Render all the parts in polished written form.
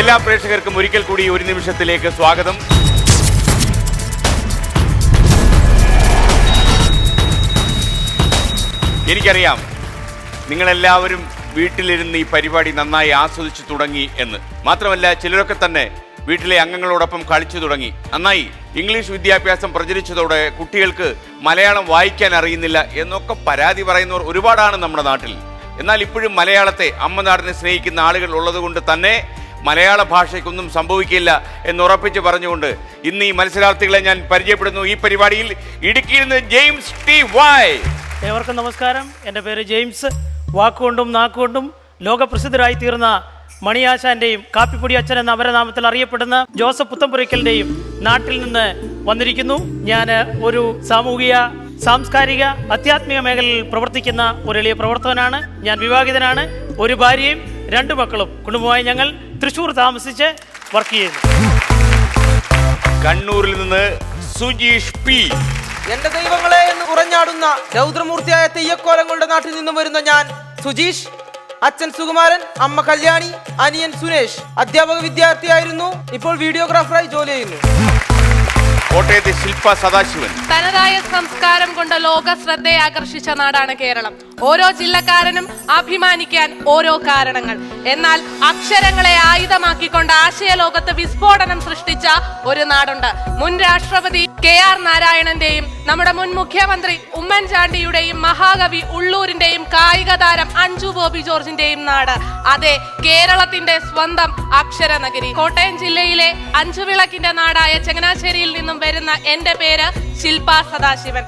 എല്ലാ പ്രേക്ഷകർക്കും ഒരിക്കൽ കൂടി ഒരു നിമിഷത്തിലേക്ക് സ്വാഗതം. എനിക്കറിയാം നിങ്ങളെല്ലാവരും വീട്ടിലിരുന്ന് ഈ പരിപാടി നന്നായി ആസ്വദിച്ചു തുടങ്ങി എന്ന്. മാത്രമല്ല ചിലരൊക്കെ തന്നെ വീട്ടിലെ അംഗങ്ങളോടൊപ്പം കളിച്ചു തുടങ്ങി. നന്നായി. ഇംഗ്ലീഷ് വിദ്യാഭ്യാസം പ്രചരിച്ചതോടെ കുട്ടികൾക്ക് മലയാളം വായിക്കാൻ അറിയുന്നില്ല എന്നൊക്കെ പരാതി പറയുന്നവർ ഒരുപാടാണ് നമ്മുടെ നാട്ടിൽ. എന്നാൽ ഇപ്പോഴും മലയാളത്തെ അമ്മ നാടിനെ സ്നേഹിക്കുന്ന ആളുകൾ ഉള്ളതുകൊണ്ട് തന്നെ മലയാള ഭാഷയ്ക്കൊന്നും സംഭവിക്കില്ല എന്നുറപ്പിച്ച് പറഞ്ഞുകൊണ്ട് ഇന്ന് ഈ മത്സരാർത്ഥികളെ ഞാൻ പരിചയപ്പെടുന്നു. ഈ പരിപാടിയിൽ ഇടുക്കിയിൽ നിന്ന് ജെയിംസ് ടി വായ്. ഏവർക്കും നമസ്കാരം. എൻ്റെ പേര് ജെയിംസ്. വാക്കുകൊണ്ടും നാക്കുകൊണ്ടും ലോകപ്രസിദ്ധരായി തീർന്ന മണിയാശാന്റെയും കാപ്പിപ്പൊടി അച്ഛൻ എന്ന അപരനാമത്തിൽ അറിയപ്പെടുന്ന ജോസഫ് പുത്തമ്പുരയ്ക്കലിന്റെയും നാട്ടിൽ നിന്ന് വന്നിരിക്കുന്നു. ഞാൻ ഒരു സാമൂഹിക സാംസ്കാരിക ആധ്യാത്മിക മേഖലയിൽ പ്രവർത്തിക്കുന്ന ഒരു എളിയ പ്രവർത്തകനാണ്. ഞാൻ വിവാഹിതനാണ്. ഒരു ഭാര്യയും 2 മക്കളും. കുടുംബമായി ഞങ്ങൾ തൃശ്ശൂർ താമസിച്ച് വർക്ക് ചെയ്യുന്നു. കണ്ണൂരിൽ നിന്ന് സുജീഷ് പി. എന്റെ ദൈവങ്ങളെ എന്ന് ഉറഞ്ഞാടുന്ന രൗദ്രമൂർത്തിയായ തെയ്യക്കോലങ്ങളുടെ നാട്ടിൽ നിന്നും വരുന്ന ഞാൻ സുജീഷ്. അച്ഛൻ സുകുമാരൻ, അമ്മ കല്യാണി, അനിയൻ സുനേഷ്. അധ്യാപക വിദ്യാർത്ഥിയായിരുന്നു. ഇപ്പോൾ വീഡിയോഗ്രാഫറായി ജോലി ചെയ്യുന്നു. കോട്ടയത്തെ ശില്പ സദാശിവൻ. തനതായ സംസ്കാരം കൊണ്ട് ലോക ശ്രദ്ധയെ ആകർഷിച്ച നാടാണ് കേരളം. ഓരോ ജില്ലക്കാരനും അഭിമാനിക്കാൻ ഓരോ കാരണങ്ങൾ. എന്നാൽ അക്ഷരങ്ങളെ ആയുധമാക്കിക്കൊണ്ട് ആശയലോകത്ത് വിസ്ഫോടനം സൃഷ്ടിച്ച ഒരു നാടുണ്ട്. മുൻ രാഷ്ട്രപതി KR നാരായണന്റെയും നമ്മുടെ മുൻ മുഖ്യമന്ത്രി ഉമ്മൻചാണ്ടിയുടെയും മഹാകവി ഉള്ളൂരിന്റെയും കായിക താരം അഞ്ജു ബോബി ജോർജിന്റെയും നാട്. അതെ, കേരളത്തിന്റെ സ്വന്തം അക്ഷരനഗരി. കോട്ടയം ജില്ലയിലെ 5 വിളക്കിന്റെ നാടായ ചങ്ങനാശ്ശേരിയിൽ നിന്നും വരുന്ന എന്റെ പേര് ശില്പ സദാശിവൻ.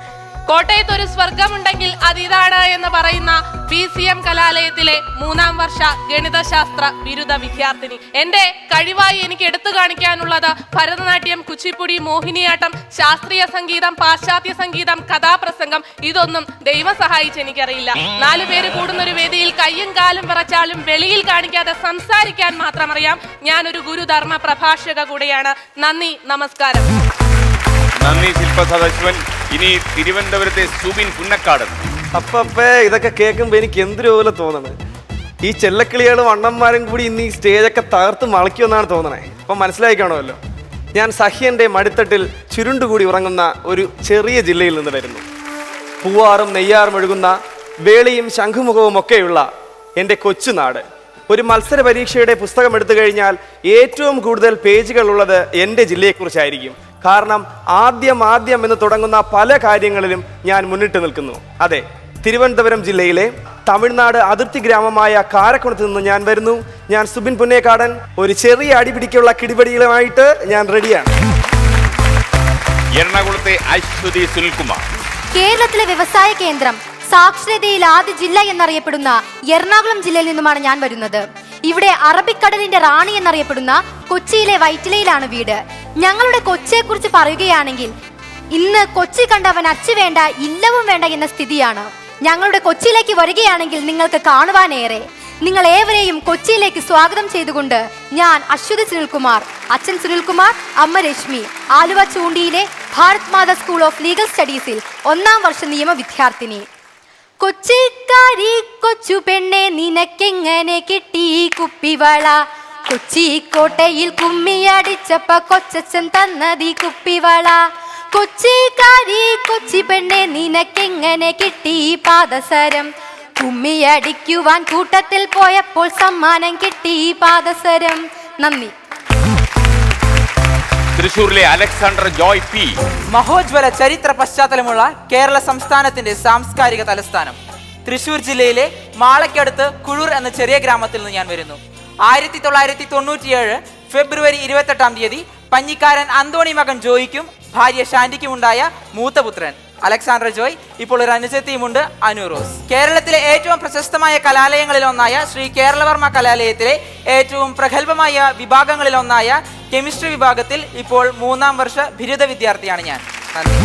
കോട്ടയത്ത് ഒരു സ്വർഗമുണ്ടെങ്കിൽ അതിതാണ് എന്ന് പറയുന്ന PCM കലാലയത്തിലെ 3ാം വർഷ ഗണിതശാസ്ത്ര ബിരുദ വിദ്യാർത്ഥിനി. എന്റെ കഴിവായി എനിക്ക് എടുത്തു കാണിക്കാനുള്ളത് ഭരതനാട്യം, കുച്ചിപ്പുടി, മോഹിനിയാട്ടം, ശാസ്ത്രീയ സംഗീതം, പാശ്ചാത്യ സംഗീതം, കഥാപ്രസംഗം. ഇതൊന്നും ദൈവം സഹായിച്ച് എനിക്കറിയില്ല. 4 പേര് കൂടുന്ന ഒരു വേദിയിൽ കയ്യും കാലും വിറച്ചാലും വെളിയിൽ കാണിക്കാതെ സംസാരിക്കാൻ മാത്രം അറിയാം. ഞാനൊരു ഗുരുധർമ്മ പ്രഭാഷക കൂടെയാണ്. നന്ദി, നമസ്കാരം. നന്ദി ശില്പ സദാശിവൻ. ഇനി തിരുവനന്തപുരത്തെ സുബിൻ പുന്നക്കാട്. അപ്പേ ഇതൊക്കെ കേൾക്കുമ്പോൾ എനിക്ക് എന്തൊരുപോലെ തോന്നണേ, ഈ ചെല്ലക്കിളികളും അണ്ണന്മാരും കൂടി ഇന്ന് ഈ സ്റ്റേജൊക്കെ തകർത്ത് മളയ്ക്കുമെന്നാണ് തോന്നണേ. അപ്പം മനസ്സിലായിക്കാണുമല്ലോ, ഞാൻ സഹ്യൻ്റെ മടിത്തട്ടിൽ ചുരുണ്ടുകൂടി ഉറങ്ങുന്ന ഒരു ചെറിയ ജില്ലയിൽ നിന്ന് വരുന്നു. പൂവാറും നെയ്യാറും ഒഴുകുന്ന വേളിയും ശംഖുമുഖവും ഒക്കെയുള്ള എൻ്റെ കൊച്ചുനാട്. ഒരു മത്സര പരീക്ഷയുടെ പുസ്തകം എടുത്തു കഴിഞ്ഞാൽ ഏറ്റവും കൂടുതൽ പേജുകളുള്ളത് എൻ്റെ ജില്ലയെക്കുറിച്ചായിരിക്കും. കാരണം ആദ്യം എന്ന് തുടങ്ങുന്ന പല കാര്യങ്ങളിലും ഞാൻ മുന്നിട്ട് നിൽക്കുന്നു. അതെ, തിരുവനന്തപുരം ജില്ലയിലെ തമിഴ്നാട് അതിർത്തി ഗ്രാമമായ കാരക്കുണത്ത് നിന്ന് ഞാൻ വരുന്നു. ഞാൻ സുബിൻ പുന്നേക്കാടൻ. ഒരു ചെറിയ അടിപിടിക്കുള്ള കിടിപടികളുമായിട്ട് ഞാൻ റെഡിയാണ്. എറണാകുളത്തെ അശ്വതി സുനിൽകുമാർ. കേരളത്തിലെ വ്യവസായ കേന്ദ്രം, സാക്ഷരതയിൽ ആദ്യ ജില്ല എന്നറിയപ്പെടുന്ന എറണാകുളം ജില്ലയിൽ നിന്നുമാണ് ഞാൻ വരുന്നത്. ഇവിടെ അറബിക്കടലിന്റെ റാണി എന്നറിയപ്പെടുന്ന കൊച്ചിയിലെ വൈറ്റിലയിലാണ് വീട്. ഞങ്ങളുടെ കൊച്ചിയെക്കുറിച്ച് പറയുകയാണെങ്കിൽ ഇന്ന് കൊച്ചി കണ്ടവൻ അച്ചു വേണ്ട ഇല്ലവും വേണ്ട എന്ന സ്ഥിതിയാണ്. ഞങ്ങളുടെ കൊച്ചിയിലേക്ക് വരികയാണെങ്കിൽ നിങ്ങൾക്ക് കാണുവാനേറെ. നിങ്ങൾ ഏവരെയും കൊച്ചിയിലേക്ക് സ്വാഗതം ചെയ്തുകൊണ്ട് ഞാൻ അശ്വതി സുനിൽകുമാർ, അച്ഛൻ സുനിൽകുമാർ, അമ്മ Rashmi, Aluva ചൂണ്ടിയിലെ Bharat Mata school of legal സ്റ്റഡീസിൽ 1ാം വർഷ നിയമ വിദ്യാർത്ഥിനി. കൊച്ചിക്കാരി കൊച്ചു പെണ്ണെ നിനക്കെങ്ങനെ കിട്ടി കുപ്പിവള? കൊച്ചി കോട്ടയിൽ കുമ്മിയടിച്ചപ്പ കൊച്ചച്ഛൻ തന്നതി കുപ്പിവള. കൊച്ചിക്കാരി കൊച്ചി പെണ്ണെ നിനക്കെങ്ങനെ കിട്ടി പാദസരം? കുമ്മിയടിക്കുവാൻ കൂട്ടത്തിൽ പോയപ്പോൾ സമ്മാനം കിട്ടി പാദസരം. നന്ദി. തൃശൂരിലെ അലക്സാണ്ടർ ജോയ് പി. മഹോജ്വല ചരിത്ര പശ്ചാത്തലമുള്ള കേരള സംസ്ഥാനത്തിന്റെ സാംസ്കാരിക തലസ്ഥാനം തൃശൂർ ജില്ലയിലെ മാളയ്ക്കടുത്ത് കുഴൂർ എന്ന ചെറിയ ഗ്രാമത്തിൽ നിന്ന് ഞാൻ വരുന്നു. 1997 ഫെബ്രുവരി 28-ാം തീയതി പഞ്ഞിക്കാരൻ അന്തോണി മകൻ ജോയിക്കും ഭാര്യ ശാന്തിക്കുമുണ്ടായ മൂത്തപുത്രൻ അലക്സാണ്ടർ ജോയ്. ഇപ്പോൾ ഒരു അനുജത്തിയുമുണ്ട്, അനുറോസ്. കേരളത്തിലെ ഏറ്റവും പ്രശസ്തമായ കലാലയങ്ങളിലൊന്നായ ശ്രീ കേരളവർമ്മ കലാലയത്തിലെ ഏറ്റവും പ്രഗത്ഭമായ വിഭാഗങ്ങളിലൊന്നായ കെമിസ്ട്രി വിഭാഗത്തിൽ ഇപ്പോൾ 3ാം വർഷ ബിരുദ വിദ്യാർത്ഥിയാണ് ഞാൻ. നന്ദി.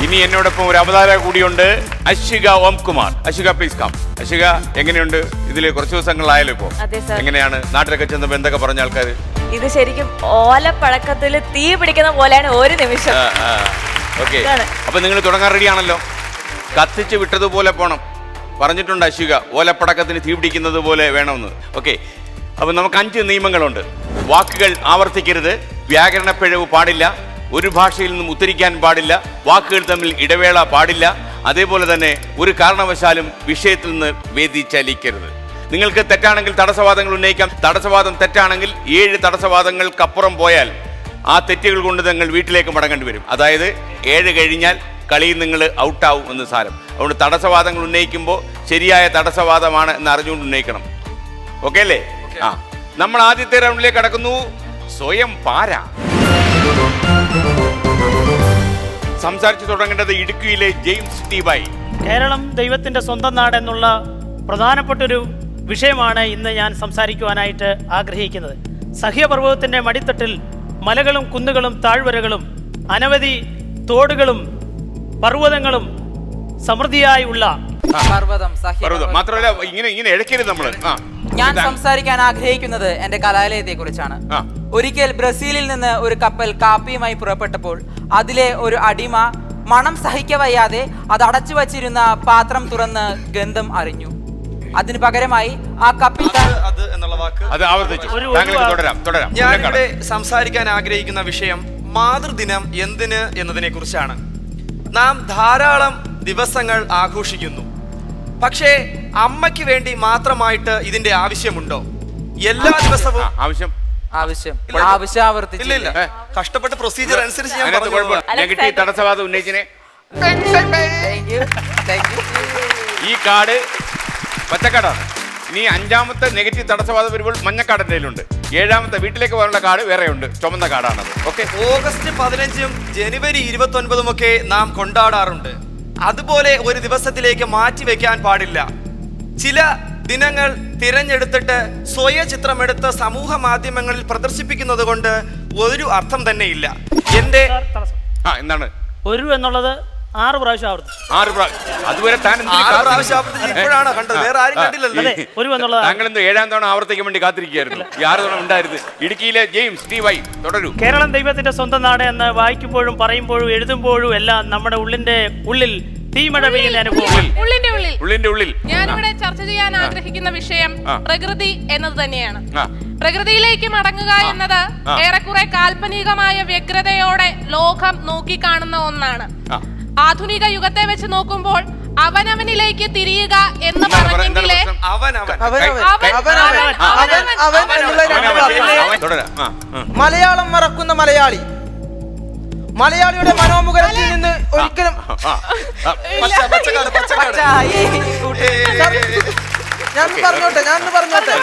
ഇനി എന്നോടൊപ്പം ഒരു അവതാരക കൂടിയുണ്ട്, അശ്വിക ഓംകുമാർ. Ashwika please come. അശ്വിക, എങ്ങനെയുണ്ട്? ഇതില് കുറച്ച് ദിവസങ്ങളായാലും ഇപ്പോ എങ്ങനെയാണ് നാട്ടിലൊക്കെ ചെന്നപ്പോ എന്തൊക്കെ പറഞ്ഞ ആൾക്കാർ? ഇത് ശരിക്കും ഓലപ്പഴക്കത്തിൽ തീ പിടിക്കുന്ന പോലെയാണ് ഒരു നിമിഷം. ഓക്കെ, അപ്പൊ നിങ്ങൾ തുടങ്ങാൻ റെഡിയാണല്ലോ? കത്തിച്ച് വിട്ടതുപോലെ പോണം പറഞ്ഞിട്ടുണ്ട് അശ്വിക. ഓലപ്പടക്കത്തിന് തീ പിടിക്കുന്നത് പോലെ വേണമെന്ന്. ഓക്കെ, അപ്പോൾ നമുക്ക് 5 നിയമങ്ങളുണ്ട്. വാക്കുകൾ ആവർത്തിക്കരുത്, വ്യാകരണപ്പിഴവ് പാടില്ല, ഒരു ഭാഷയിൽ നിന്നും ഉദ്ധരിക്കാൻ പാടില്ല, വാക്കുകൾ തമ്മിൽ ഇടവേള പാടില്ല, അതേപോലെ തന്നെ ഒരു കാരണവശാലും വിഷയത്തിൽ നിന്ന് വ്യതിചലിക്കരുത്. നിങ്ങൾക്ക് തെറ്റാണെങ്കിൽ തടസ്സവാദങ്ങൾ ഉന്നയിക്കാം. തടസ്സവാദം തെറ്റാണെങ്കിൽ 7 തടസ്സവാദങ്ങൾക്കപ്പുറം പോയാൽ ആ തെറ്റുകൾ കൊണ്ട് നിങ്ങൾ വീട്ടിലേക്ക് മടങ്ങേണ്ടി വരും. അതായത് 7 കഴിഞ്ഞാൽ കളിയിൽ നിങ്ങൾ ഔട്ടാവും എന്ന് സാരം. അതുകൊണ്ട് തടസ്സവാദങ്ങൾ ഉന്നയിക്കുമ്പോൾ ശരിയായ തടസ്സവാദമാണ് എന്ന് അറിഞ്ഞുകൊണ്ട് ഉന്നയിക്കണം. ഓക്കെ അല്ലേ? ആ, നമ്മൾ ആദ്യത്തെ റൗണ്ടിലേക്ക് കടക്കുന്നു. സ്വയം പാര. സംസാരിച്ചു തുടങ്ങേണ്ടത് ഇടുക്കിയിലെ ജെയിംസ് ടി ബൈ. കേരളം ദൈവത്തിൻ്റെ സ്വന്തം നാട് എന്നുള്ള പ്രധാനപ്പെട്ടൊരു വിഷയമാണ് ഇന്ന് ഞാൻ സംസാരിക്കുവാനായിട്ട് ആഗ്രഹിക്കുന്നത്. സഹ്യപർവ്വതത്തിൻ്റെ മടിത്തട്ടിൽ മലകളും കുന്നുകളും താഴ്വരകളും അനവധി തോടുകളും പർവ്വതങ്ങളും സമൃദ്ധിയായി ഉള്ള പർവ്വതം, പർവ്വതം മാത്രമല്ല, ഇങ്ങനെ ഇഴക്കരുത് നമ്മൾ. ഞാൻ സംസാരിക്കാൻ ആഗ്രഹിക്കുന്നത് എന്റെ കലാലയത്തെ കുറിച്ചാണ്. ഒരിക്കൽ ബ്രസീലിൽ നിന്ന് ഒരു കപ്പൽ കാപ്പിയുമായി പുറപ്പെട്ടപ്പോൾ അതിലെ ഒരു അടിമ മണം സഹിക്കവയ്യാതെ അത് അടച്ചു വച്ചിരുന്ന പാത്രം തുറന്ന് ഗന്ധം അറിഞ്ഞു. അതിന് പകരമായി ആ കപ്പിത്താൻ അത് എന്നുള്ള വാക്ക് അത് ആവർത്തിച്ചു. താങ്കൾക്ക് തുടരാം. ഞാനിവിടെ സംസാരിക്കാൻ ആഗ്രഹിക്കുന്ന വിഷയം മാതൃദിനം എന്തിന് എന്നതിനെ കുറിച്ചാണ്. നാം ധാരാളം ദിവസങ്ങൾ ആഘോഷിക്കുന്നു. പക്ഷേ അമ്മയ്ക്ക് വേണ്ടി മാത്രമായിട്ട് ഇതിന്റെ ആവശ്യമുണ്ടോ? എല്ലാ ദിവസവും ആവർത്തിച്ചില്ല. കഷ്ടപ്പെട്ട് പ്രൊസീജിയർ അനുസരിച്ച് ഞാൻ നെഗറ്റീവ് തടസ്സവാദം ഉന്നയിച്ചിനെ. ഈ കാർഡ് പച്ചക്കാടാണ്. ഇനി 5ാമത്തെ നെഗറ്റീവ് തടസ്സവാദം വരുമ്പോൾ മഞ്ഞക്കാട് എന്തെങ്കിലുണ്ട്. 7ാമത്തെ വീട്ടിലേക്ക് പോകാനുള്ള കാർഡ് വേറെയുണ്ട്, ചുമന്ന കാർഡാണത്. ഓക്കെ. ഓഗസ്റ്റ് 15 ജനുവരി 29 ഒക്കെ നാം കൊണ്ടാടാറുണ്ട്. അതുപോലെ ഒരു ദിവസത്തിലേക്ക് മാറ്റി വെക്കാൻ പാടില്ല. ചില ദിനങ്ങൾ തിരഞ്ഞെടുത്തിട്ട് സ്വയ ചിത്രമെടുത്ത് സമൂഹ മാധ്യമങ്ങളിൽ പ്രദർശിപ്പിക്കുന്നത് കൊണ്ട് ഒരു അർത്ഥം തന്നെയില്ല. എന്റെ എന്താണ് ഒരു എന്നുള്ളത് 6 പ്രാവശ്യം ആവർത്തിച്ചു. 6 പ്രാവശ്യം. അതുവരെ താൻ ഇപ്പോഴാണ് കണ്ടത്, വേറെ ആരും കണ്ടില്ലല്ലോ. ഒരു എന്നുള്ളത് താങ്കൾ എന്തോ 7ാം തവണ ആവർത്തിക്കാൻ വേണ്ടി കാത്തിരിക്കുകയായിരുന്നു. 6 തവണ ഉണ്ടായിരുന്നു. ഇടുക്കിയിലെ ജെയിംസ് ടി വൈ തുടരൂ. കേരളം ദൈവത്തിന്റെ സ്വന്തം നാട് എന്ന് വായിക്കുമ്പോഴും പറയുമ്പോഴും എഴുതുമ്പോഴും എല്ലാം നമ്മുടെ ഉള്ളിൽ തീമഴ പെയ്യുന്ന അനുഭവം. ഉള്ളിന്റെ ഉള്ളിൽ ഞാനിവിടെ ചർച്ച ചെയ്യാൻ ആഗ്രഹിക്കുന്ന വിഷയം പ്രകൃതി എന്നത് തന്നെയാണ്. പ്രകൃതിയിലേക്ക് മടങ്ങുക എന്നത് ഏറെക്കുറെ കാൽപ്പനികമായ വ്യഗ്രതയോടെ ലോകം നോക്കിക്കാണുന്ന ഒന്നാണ്. ആധുനിക യുഗത്തെ വെച്ച് നോക്കുമ്പോൾ അവനവനിലേക്ക് തിരിയുക എന്ന് പറഞ്ഞെങ്കിലേ മലയാളം മറക്കുന്ന മലയാളി, മലയാളിയുടെ മനോമുഖരത്തിൽ നിന്ന് ഒരിക്കലും ഞാൻ പറഞ്ഞോട്ടെ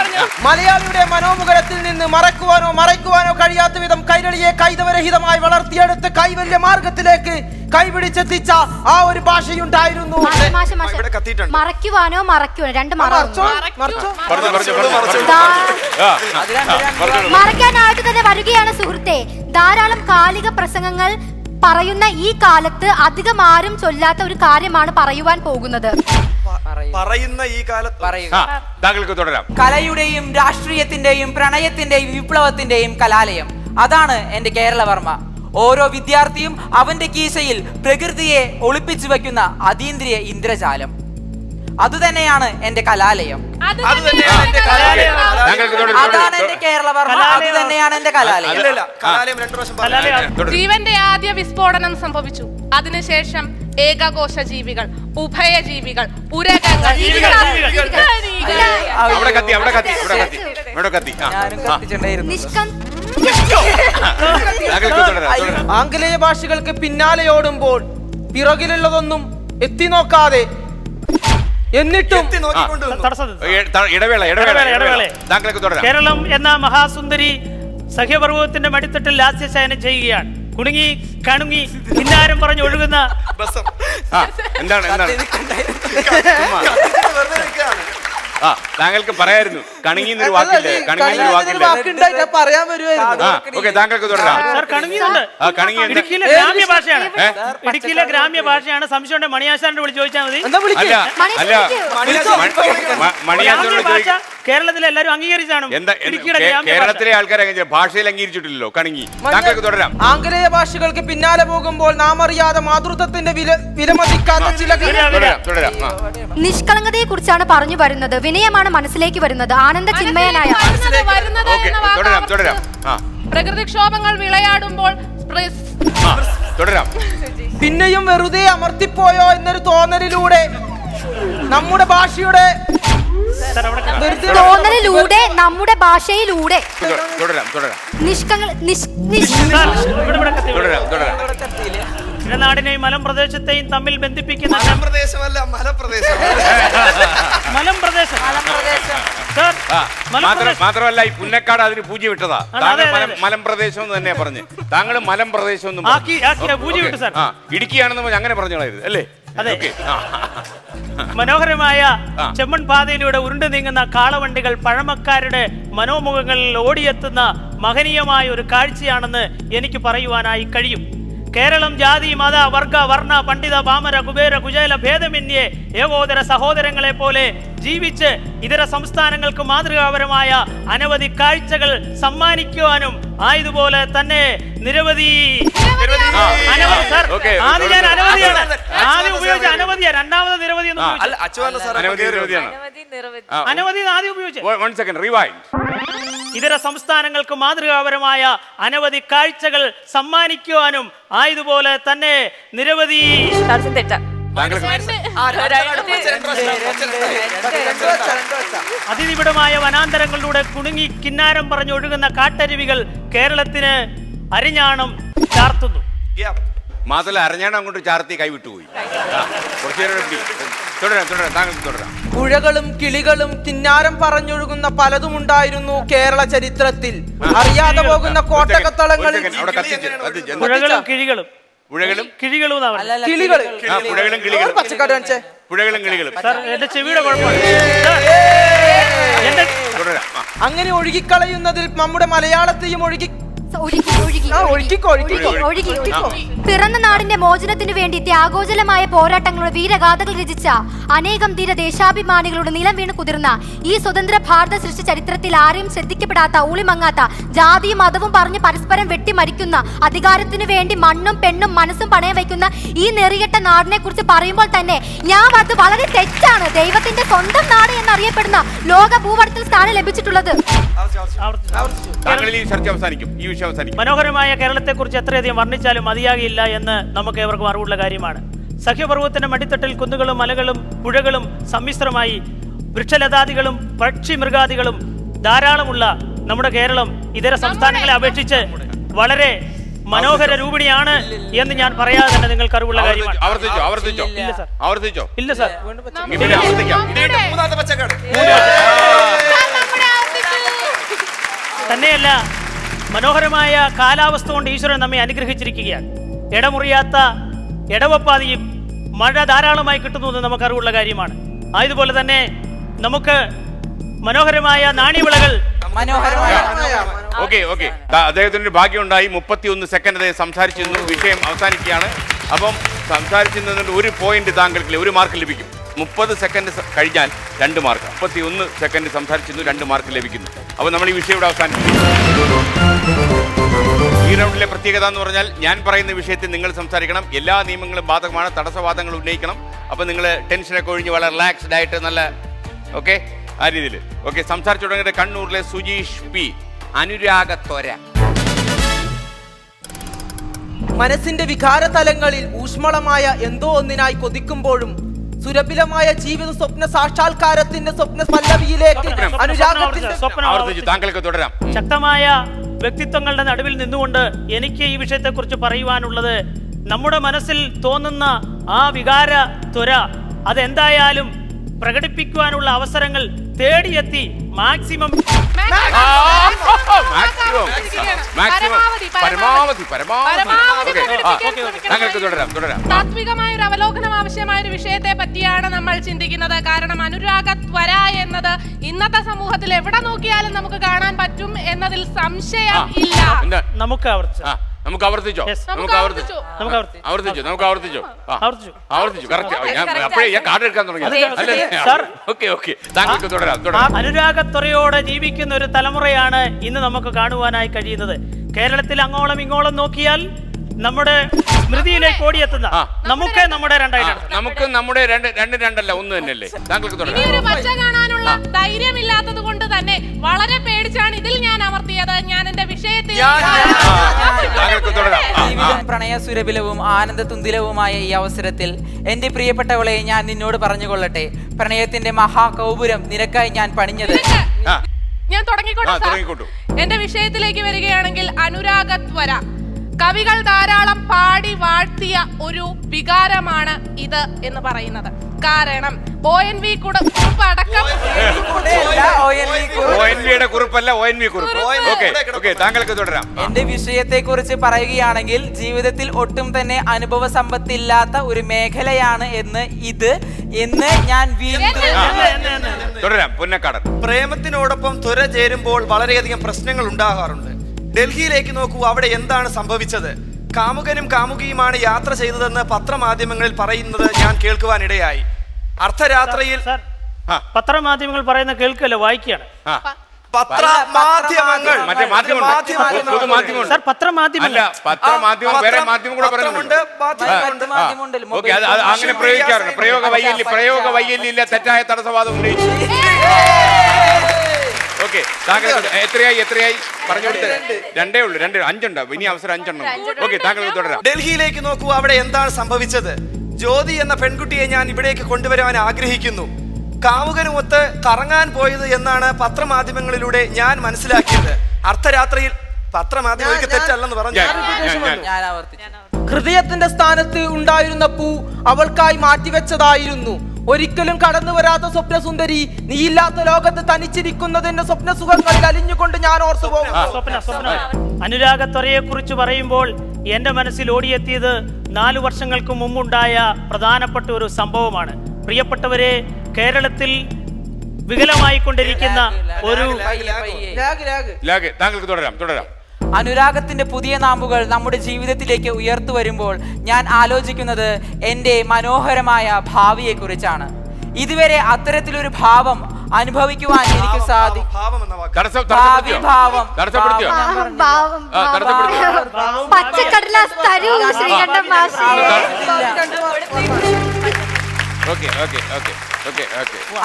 മലയാളിയുടെ മനോമുഖരത്തിൽ നിന്ന് മറയ്ക്കുവാനോ കഴിയാത്ത വിധം കൈരളിയെ കൈതവരഹിതമായി വളർത്തിയെടുത്ത് കൈവല്യ മാർഗത്തിലേക്ക് കൈപിടിച്ചെത്തിച്ച ആ ഒരു ഭാഷയുണ്ടായിരുന്നു. മറയ്ക്കുവാനോ രണ്ട് മറയ്ക്കാനായിട്ട് തന്നെ വരികയാണ് സുഹൃത്തെ. ധാരാളം കാലിക പ്രസംഗങ്ങൾ പറയുന്ന ഈ കാലത്ത് അധികം ആരും ചൊല്ലാത്ത ഒരു കാര്യമാണ് പറയുവാൻ പോകുന്നത്. താങ്കൾക്ക് തുടരാം. കലയുടെയും രാഷ്ട്രീയത്തിന്റെയും പ്രണയത്തിന്റെയും വിപ്ലവത്തിന്റെയും കലാലയം, അതാണ് എന്റെ കേരളവർമ്മ. ഓരോ വിദ്യാർത്ഥിയും അവന്റെ കീശയിൽ പ്രകൃതിയെ ഒളിപ്പിച്ചു വെക്കുന്ന അതീന്ദ്രിയ ഇന്ദ്രജാലം. അതുതന്നെയാണ് എന്റെ കലാലയം. അതാണ് എന്റെ കേരളവർമ്മ, അത് തന്നെയാണ് എന്റെ കലാലയം. ജീവന്റെ ആദ്യ വിസ്ഫോടനം സംഭവിച്ചു. അതിനുശേഷം ഏകകോശ ജീവികൾ, ഉഭയജീവികൾ, ഉരകങ്ങൾ, ആംഗലേയ ഭാഷകൾക്ക് പിന്നാലെ ഓടുമ്പോൾ പിറകിലുള്ളതൊന്നും എത്തി നോക്കാതെ എന്നിട്ടും കേരളം എന്ന മഹാസുന്ദരി സഹ്യപർവ്വതത്തിന്റെ മടിത്തട്ടിൽ ലാസ്യശയനം ചെയ്യുകയാണ്. കുടുങ്ങി കണുങ്ങി കിന്നാരം പറഞ്ഞ് ഒഴുകുന്ന താങ്കൾക്ക് പറയായിരുന്നു കണങ്ങി എന്നൊരു വാക്കില്ലേ? പറയാൻ വരുമായിരുന്നു. താങ്കൾക്ക് തുടരാം. ഇടുക്കിയിലെ ഗ്രാമ്യ ഭാഷയാണ്. ഇടുക്കിയിലെ ഗ്രാമ്യ ഭാഷയാണ്. സംശയമുണ്ട് മണിയാശാനെ വിളിച്ച് ചോദിച്ചാൽ മതി. കേരളത്തിലെ എല്ലാവരും അംഗീകരിച്ചാണ് ഇടുക്കിയുടെ ഗ്രാമ്യ ഭാഷ. കേരളത്തിലെ ആൾക്കാരെ ഭാഷയിൽ അംഗീകരിച്ചിട്ടില്ലല്ലോ കണങ്ങി. താങ്കൾക്ക് തുടരാം. ആംഗലേയ ഭാഷകൾക്ക് പിന്നാലെ പോകുമ്പോൾ നാം അറിയാതെ മാതൃത്വത്തിന്റെ വിലമതിക്കാത്ത ചില തുടരാം. നിഷ്കളങ്കതയെ കുറിച്ചാണ് പറഞ്ഞു വരുന്നത്. വിനയമാണ് മനസ്സിലേക്ക് വരുന്നത്. ആനന്ദ ചിന്മയനായ വരുന്നത് ഓക്കെ, എന്ന വാക്ക് തുടരാം. പ്രകൃതിക്ഷോഭങ്ങൾ വിളയാടുമ്പോൾ തുടരാം. പിന്നെയും വെറുതെ അമർത്തിപ്പോയോ എന്നൊരു തോന്നലിലൂടെ നമ്മുടെ ഭാഷയുടെ സാർ, അവിടെ തോന്നലിലൂടെ നമ്മുടെ ഭാഷയിലൂടെ തുടരാം. സാർ, ഇവിടെ കത്തി. തുടരാം. ഇടനാടിനെയും മലമ്പ്രദേശത്തെയും തമ്മിൽ ബന്ധിപ്പിക്കുന്ന മലപ്രദേശമല്ല മലപ്രദേശം. മലമ്പ്രദേശം. സാർ, മലമ്പ്രദേശം. മാത്രമല്ല ഈ പുന്നക്കാട് അതിന് പൂജ വിട്ടതാ. അതെ. മലമ്പ്രദേശം എന്ന് തന്നെ പറഞ്ഞു. താങ്കൾ മലമ്പ്രദേശം എന്നും ആക്കിയ പൂജ വിട്ടു സാർ. ഇടുക്കിയാണെന്ന് പറഞ്ഞ് അങ്ങനെ പറഞ്ഞു കളയരുത് അല്ലേ? അതെ. ഓക്കേ. മനോഹരമായ ചെമ്മൺ പാതയിലൂടെ ഉരുണ്ടു നീങ്ങുന്ന കാളവണ്ടികൾ പഴമക്കാരുടെ മനോമുഖങ്ങളിൽ ഓടിയെത്തുന്ന മഹനീയമായ ഒരു കാഴ്ചയാണെന്ന് എനിക്ക് പറയുവാനായി കഴിയും. കേരളം ജാതി മത വർഗ വർണ്ണ പണ്ഡിത പാമര കുബേര കുചേല ഭേദമന്യേ ഏകോദര സഹോദരങ്ങളെ പോലെ ജീവിച്ച് ഇതര സംസ്ഥാനങ്ങൾക്ക് മാതൃകാപരമായ അനവധി കാഴ്ചകൾ സമ്മാനിക്കുവാനും ആയതുപോലെ തന്നെ നിരവധി അനവധി സാർ. ആദ്യം ഞാൻ അനവധിയാണ് ആദ്യം ഉപയോഗിച്ച അനവധിയാ, രണ്ടാമത് നിരവധി അനവധി ആദ്യം ഉപയോഗിച്ചു. ഇതര സംസ്ഥാനങ്ങൾക്ക് മാതൃകാപരമായ അനവധി കാഴ്ചകൾ സമ്മാനിക്കുവാനും ആയതുപോലെ തന്നെ നിരവധി അതിനിബിഡമായ വനാന്തരങ്ങളിലൂടെ കുണുങ്ങി കിന്നാരം പറഞ്ഞൊഴുകുന്ന കാട്ടരുവികൾ കേരളത്തിന് അരിഞ്ഞാണം ചാർത്തുന്നു. മാത്രമല്ല അരഞ്ഞാണം അങ്ങോട്ട് ചാർത്തി കൈവിട്ടുപോയി. തുടരാം. പുഴകളും കിളികളും കിന്നാരം പറഞ്ഞൊഴുകുന്ന പലതും ഉണ്ടായിരുന്നു കേരള ചരിത്രത്തിൽ. അറിയാതെ പോകുന്ന കോട്ടകത്തളങ്ങളിൽ പുഴകളും കിഴികളും സാർ, എന്റെ ചെവിയുടെ കുഴപ്പമാണ്. അങ്ങനെ ഒഴുകിക്കളയുന്നതിൽ നമ്മുടെ മലയാളത്തെയും പിറന്ന നാടിന്റെ മോചനത്തിനു വേണ്ടി ത്യാഗോജലമായ പോരാട്ടങ്ങളുടെ വീരഗാഥകൾ രചിച്ച അനേകം ധീര ദേശാഭിമാനികളുടെ നിലം വീണ് കുതിർന്ന ഈ സ്വതന്ത്ര ഭാരത സൃഷ്ടി ചരിത്രത്തിൽ ആരെയും ശ്രദ്ധിക്കപ്പെടാത്ത ഊളിമങ്ങാത്ത ജാതിയും മതവും പറഞ്ഞ് പരസ്പരം വെട്ടിമരിക്കുന്ന അധികാരത്തിനു വേണ്ടി മണ്ണും പെണ്ണും മനസ്സും പണയം വയ്ക്കുന്ന ഈ നെറികെട്ട നാടിനെ കുറിച്ച് പറയുമ്പോൾ തന്നെ ഞാൻ അത് വളരെ തെറ്റാണ്. ദൈവത്തിന്റെ സ്വന്തം നാട് എന്നറിയപ്പെടുന്ന ലോക ഭൂപടത്തിൽ സ്ഥാനം ലഭിച്ചിട്ടുള്ളത്. മനോഹരമായ കേരളത്തെക്കുറിച്ച് എത്രയധികം വർണ്ണിച്ചാലും മതിയാകില്ല എന്ന് നമുക്ക് ഏവർക്കും അറിവുള്ള കാര്യമാണ്. സഖ്യപർവ്വതത്തിന്റെ മടിത്തട്ടിൽ കുന്നുകളും മലകളും പുഴകളും സമ്മിശ്രമായി വൃക്ഷലതാദികളും പക്ഷി മൃഗാദികളും ധാരാളമുള്ള നമ്മുടെ കേരളം ഇതര സംസ്ഥാനങ്ങളെ അപേക്ഷിച്ച് വളരെ മനോഹര രൂപിണിയാണ് എന്ന് ഞാൻ പറയാതെ തന്നെ നിങ്ങൾക്ക് അറിവുള്ള കാര്യമാണ്. ഇല്ല സാർ. തന്നെയല്ല, മനോഹരമായ കാലാവസ്ഥ കൊണ്ട് ഈശ്വരൻ നമ്മെ അനുഗ്രഹിച്ചിരിക്കുകയാണ്. ഇടമുറിയാത്ത ഇടവപ്പാതിയും മഴ ധാരാളമായി കിട്ടുന്നു എന്ന് നമുക്കറിവുള്ള കാര്യമാണ്. ആയതുപോലെ തന്നെ നമുക്ക് മനോഹരമായ നാണ്യവിളകൾ അദ്ദേഹത്തിന് ഭാഗ്യമുണ്ടായി. 31 സെക്കൻഡ് അദ്ദേഹം സംസാരിച്ചിരുന്നു. വിഷയം അവസാനിക്കുകയാണ്. അപ്പം സംസാരിച്ചിരുന്നതിന് ഒരു പോയിന്റ് താങ്കൾക്ക് ഒരു മാർക്ക് ലഭിക്കും. 30 സെക്കൻഡ് കഴിഞ്ഞാൽ 2 മാർക്ക്. 31 സെക്കൻഡ് സംസാരിച്ചിരുന്നു, 2 മാർക്ക് ലഭിക്കുന്നു. അപ്പോൾ നമ്മൾ ഈ വിഷയം ഇവിടെ അവസാനിപ്പിക്കും. ഈ റൗണ്ടിലെ പ്രത്യേകത എന്ന് പറഞ്ഞാൽ ഞാൻ പറയുന്ന വിഷയത്തിൽ നിങ്ങൾ സംസാരിക്കണം. എല്ലാ നിയമങ്ങളും ബാധകമാണ്. തടസ്സവാദങ്ങൾ ഉന്നയിക്കണം. അപ്പോൾ നിങ്ങൾ ടെൻഷനൊക്കെ ഒഴിഞ്ഞ് വളരെ റിലാക്സ്ഡ് ആയിട്ട് നല്ല ഓക്കെ ആ രീതിയിൽ ഓക്കെ സംസാരിച്ചു തുടങ്ങിയത് കണ്ണൂരിലെ സുജീഷ് പി. അനുരാഗത്വര. മനസ്സിന്റെ വികാരതലങ്ങളിൽ ഊഷ്മളമായ എന്തോ ഒന്നിനായി കൊതിക്കുമ്പോഴും സുരഭിലമായ ജീവിത സ്വപ്ന സാക്ഷാത്കാരത്തിന്റെ സ്വപ്ന പല്ലവിയിലേക്ക് താങ്കൾക്ക് തുടരാം. ശക്തമായ വ്യക്തിത്വങ്ങളുടെ നടുവിൽ നിന്നുകൊണ്ട് എനിക്ക് ഈ വിഷയത്തെക്കുറിച്ച് പറയുവാനുള്ളത്, നമ്മുടെ മനസ്സിൽ തോന്നുന്ന ആ വികാര ത്വര അതെന്തായാലും പ്രകടിപ്പിക്കുവാനുള്ള അവസരങ്ങൾ തേടിയെത്തി മാക്സിമം താത്വികമായ ഒരു അവലോകനം ആവശ്യമായ ഒരു വിഷയത്തെ പറ്റിയാണ് നമ്മൾ ചിന്തിക്കുന്നത്. കാരണം അനുരാഗത്വര എന്നത് ഇന്നത്തെ സമൂഹത്തിൽ എവിടെ നോക്കിയാലും നമുക്ക് കാണാൻ പറ്റും എന്നതിൽ സംശയം ഇല്ല. നമുക്ക് നമുക്ക് ആവർത്തിച്ചോ? Yes. നമുക്ക് ആവർത്തിച്ചോ? നമുക്ക് ആവർത്തി- നമുക്ക് ആവർത്തിച്ചോ? ആ. ആവർത്തിച്ചു. ആവർത്തിച്ചു. കറക്റ്റ്. ഞാൻ correct അപ്പോഴേ ഞാൻ കാർഡ് എടുക്കാൻ തുടങ്ങി. അല്ലേ? സാർ. ഓക്കെ. താങ്കൾക്ക് തുടരാം. അനുരാഗത്വരയോടെ ജീവിക്കുന്ന ഒരു തലമുറയാണ് ഇന്ന് നമുക്ക് കാണുവാനായി കഴിയുന്നത്. കേരളത്തിൽ അങ്ങോളം ഇങ്ങോളം നോക്കിയാൽ നമ്മുടെ സ്മൃതിയിലേക്ക് ഓടിയെത്തുന്ന നമുക്ക് നമ്മുടെ രണ്ടായിട്ട് നമുക്ക് നമ്മുടെ രണ്ടല്ല ഒന്ന് തന്നെയല്ലേ? താങ്കൾക്ക് ഇനി തുടരാം. ഒരു പച്ച കാണാനുള്ള ധൈര്യമില്ലാത്തത് കൊണ്ട് തന്നെ വളരെ പേടിച്ചാണ് ഇതിൽ ഞാൻ അമർത്തിയത്. ഞാൻ എന്റെ വിഷയത്തിൽ താങ്കൾക്ക് തുടരാം. ജീവിതം പ്രണയസുരഭിലവും ആനന്ദതുന്തിലവുമായ ഈ അവസരത്തിൽ എന്റെ പ്രിയപ്പെട്ടവളെ ഞാൻ നിന്നോട് പറഞ്ഞുകൊള്ളട്ടെ, പ്രണയത്തിന്റെ മഹാകൗപുരം നിനക്കായി ഞാൻ പണിഞ്ഞത്. ഞാൻ തുടങ്ങിക്കോട്ടെ സാർ? തുടങ്ങിക്കോട്ടു. എന്റെ വിഷയത്തിലേക്ക് വരികയാണെങ്കിൽ അനുരാഗത്വര കവികൾ ധാരാളം പാടി വാഴ്ത്തിയ ഒരു വികാരമാണ് ഇത് എന്ന് പറയുന്നത്. കാരണം ONV കുറിപ്പ് അടക്കം ONV-യുടെ കുറിപ്പല്ല, ONV കുറിപ്പ്. ഓക്കെ, താങ്കൾക്ക് തുടരാം. എന്റെ വിഷയത്തെ കുറിച്ച് പറയുകയാണെങ്കിൽ ജീവിതത്തിൽ ഒട്ടും തന്നെ അനുഭവ സമ്പത്തില്ലാത്ത ഒരു മേഖലയാണ് എന്ന് ഞാൻ വീണ്ടും തുടരാം. പുന്നക്കാടൻ. പ്രേമത്തിനോടൊപ്പം ത്വര ചേരുമ്പോൾ വളരെയധികം പ്രശ്നങ്ങൾ ഉണ്ടാകാറുണ്ട്. ഡൽഹിയിലേക്ക് നോക്കൂ, അവിടെ എന്താണ് സംഭവിച്ചത്? കാമുകനും കാമുകിയുമാണ് യാത്ര ചെയ്തതെന്ന് പത്രമാധ്യമങ്ങളിൽ പറയുന്നത് ഞാൻ കേൾക്കുവാനിടയായി. അർദ്ധരാത്രിയിൽ പത്രമാധ്യമങ്ങൾ പറയുന്ന കേൾക്കല്ല, വായിക്കുകയാണ്. പത്രമാധ്യമങ്ങൾ മറ്റേ മാധ്യമമുണ്ട്, പൊതുമാധ്യമമുണ്ട്. സാർ, പത്രമാധ്യമം അല്ല, പത്രമാധ്യമം വേറെ മാധ്യമം കൂടെ പറയുന്നുണ്ട്. ഓക്കെ, അത് അങ്ങനെ പ്രയോഗിക്കാറുണ്ട്. പ്രയോഗ വൈകല്യമില്ല, തെറ്റായ തടസ്സവാദം ഉന്നയിച്ചു. ഓക്കെ, താങ്കൾ എത്രയായി പറഞ്ഞു കൊടുത്തത്? രണ്ടേ ഉള്ളൂ, 5 ഇനി അവസരം 5 ഓക്കെ, താങ്കൾ തുടരാം. ഡൽഹിയിലേക്ക് നോക്കൂ, അവിടെ എന്താണ് സംഭവിച്ചത്? ജ്യോതി എന്ന പെൺകുട്ടിയെ ഞാൻ ഇവിടേക്ക് കൊണ്ടുവരാൻ ആഗ്രഹിക്കുന്നു. കാമുകനുമൊത്ത് കറങ്ങാൻ പോയത് എന്നാണ് പത്രമാധ്യമങ്ങളിലൂടെ ഞാൻ മനസ്സിലാക്കിയത്. അർദ്ധരാത്രിയിൽ പത്രമാധ്യമങ്ങൾക്ക് തെറ്റല്ലെന്ന് പറഞ്ഞു. ഞാൻ ആവർത്തിച്ചു. ഹൃദയത്തിന്റെ സ്ഥാനത്ത് ഉണ്ടായിരുന്ന പൂ അവൾക്കായി മാറ്റിവെച്ചതായിരുന്നു. ഒരിക്കലും കടന്നു വരാത്ത സ്വപ്നസുന്ദരി, നീയില്ലാത്ത ലോകത്ത് തനിച്ചിരിക്കുന്നതിന്റെ സ്വപ്ന സുഖങ്ങളിൽ അലിഞ്ഞുകൊണ്ട് ഞാൻ ഓർത്തു പോകും. അനുരാഗത്വരയെ കുറിച്ച് പറയുമ്പോൾ എന്റെ മനസ്സിൽ ഓടിയെത്തിയത് 4 വർഷങ്ങൾക്ക് മുമ്പുണ്ടായ പ്രധാനപ്പെട്ട ഒരു സംഭവമാണ്. പ്രിയപ്പെട്ടവരെ, കേരളത്തിൽ വികലമായിക്കൊണ്ടിരിക്കുന്ന ഒരു താങ്കൾക്ക് തുടരാം. അനുരാഗത്തിന്റെ പുതിയ നാമ്പുകൾ നമ്മുടെ ജീവിതത്തിലേക്ക് ഉയർത്തു വരുമ്പോൾ ഞാൻ ആലോചിക്കുന്നത് എൻ്റെ മനോഹരമായ ഭാവിയെ കുറിച്ചാണ്. ഇതുവരെ അത്തരത്തിലൊരു ഭാവം അനുഭവിക്കുവാൻ എനിക്ക് പച്ചക്കടലാസ് തരൂ ശ്രീകണ്ഠൻ മാഷേ.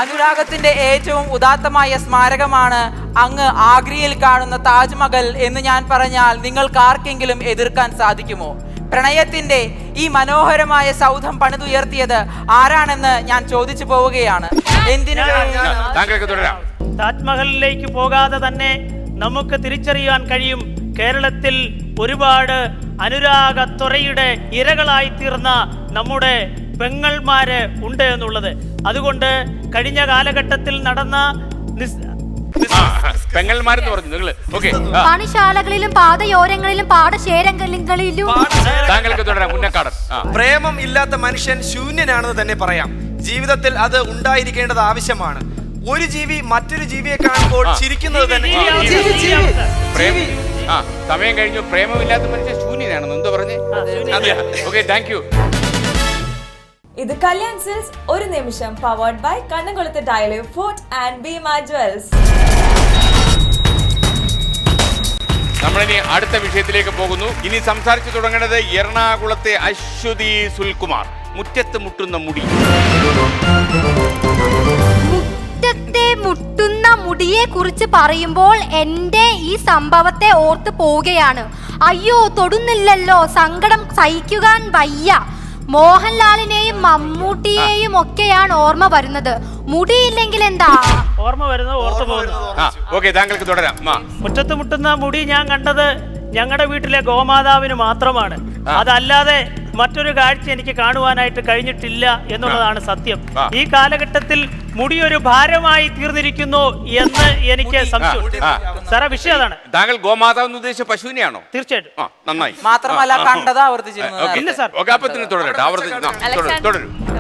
അനുരാഗത്തിന്റെ ഏറ്റവും ഉദാത്തമായ സ്മാരകമാണ് അങ്ങ് ആഗ്രയിൽ കാണുന്ന താജ്മഹൽ എന്ന് ഞാൻ പറഞ്ഞാൽ നിങ്ങൾക്ക് ആർക്കെങ്കിലും എതിർക്കാൻ സാധിക്കുമോ? പ്രണയത്തിന്റെ ഈ മനോഹരമായ സൗധം പണിതുയർത്തിയത് ആരാണെന്ന് ഞാൻ ചോദിച്ചു പോവുകയാണ്. എന്തിനു താജ്മഹലിലേക്ക് പോകാതെ തന്നെ നമുക്ക് തിരിച്ചറിയാൻ കഴിയും കേരളത്തിൽ ഒരുപാട് അനുരാഗത്വരയുടെ ഇരകളായി തീർന്ന നമ്മുടെ പെങ്ങൾമാര് ഉണ്ട് എന്നുള്ളത്. അതുകൊണ്ട് കഴിഞ്ഞ കാലഘട്ടത്തിൽ നടന്ന പെങ്ങൾമാരെന്ന് പറഞ്ഞു നിങ്ങൾ. പണിശാലകളിലും പാതയോരങ്ങളിലും പാടശേരങ്ങളിലും താങ്കൾക്ക് തുടരാം. മുന്നക്കാടൻ. പ്രേമം ഇല്ലാത്ത മനുഷ്യൻ ശൂന്യനാണെന്ന് തന്നെ പറയാം. ജീവിതത്തിൽ അത് ഉണ്ടായിരിക്കേണ്ടത് ആവശ്യമാണ്. ഒരു ജീവി മറ്റൊരു ജീവിയെ കാണുമ്പോൾ ചിരിക്കുന്നത് തന്നെ. സമയം കഴിഞ്ഞു. പ്രേമമില്ലാത്ത മനുഷ്യൻ ശൂന്യനാണെന്ന് എന്തോ പറഞ്ഞേ? Okay, thank you. ഇത് കല്യാൺ സിൽക്സ് ഒരു നിമിഷം പവർഡ് ബൈ കണ്ണംകുളത്ത് dialogue fort and Bhima jewels. നമ്മളിനി അടുത്ത വിഷയത്തിലേക്ക് പോകുന്നു. ഇനി സംസാരിച്ചു തുടങ്ങുന്നത് എറണാകുളത്തെ അശ്വതി സുൽകുമാർ. മുറ്റത്ത് മുട്ടുന്ന മുടി. മുറ്റത്തെ മുട്ടുന്ന മുടിയെ കുറിച്ച് പറയുമ്പോൾ എൻ്റെ ഈ സംഭവത്തെ ഓർത്ത് പോവുകയാണ്. അയ്യോ, തൊടുന്നില്ലല്ലോ, സങ്കടം സഹിക്കുവാൻ വയ്യ. മോഹൻലാലിനെയും മമ്മൂട്ടിയെയും ഒക്കെയാണ് ഓർമ്മ വരുന്നത്. മുടിയില്ലെങ്കിൽ എന്താ ഓർമ്മ വരുന്നത്, ഓർത്തു പോകുന്നത്. താങ്കൾക്ക് തുടരാം. മുറ്റത്ത് മുട്ടുന്ന മുടി ഞാൻ കണ്ടത് ഞങ്ങളുടെ വീട്ടിലെ ഗോമാതാവിന് മാത്രമാണ്. അതല്ലാതെ മറ്റൊരു കാഴ്ച എനിക്ക് കാണുവാനായിട്ട് കഴിഞ്ഞിട്ടില്ല എന്നുള്ളതാണ് സത്യം. ഈ കാലഘട്ടത്തിൽ മുടി ഒരു ഭാരമായി തീർന്നിരിക്കുന്നു എന്ന് എനിക്ക് സംശയമുണ്ട്. സാറേ, വിഷയം അതാണ്. താങ്കൾ ഗോമാതാവ് എന്ന് ഉദ്ദേശിച്ച പശുവിനെയാണോ? തീർച്ചയായിട്ടും. നന്നായി. മാത്രമല്ല കണ്ടത് ആവർത്തിച്ചിരുന്നു.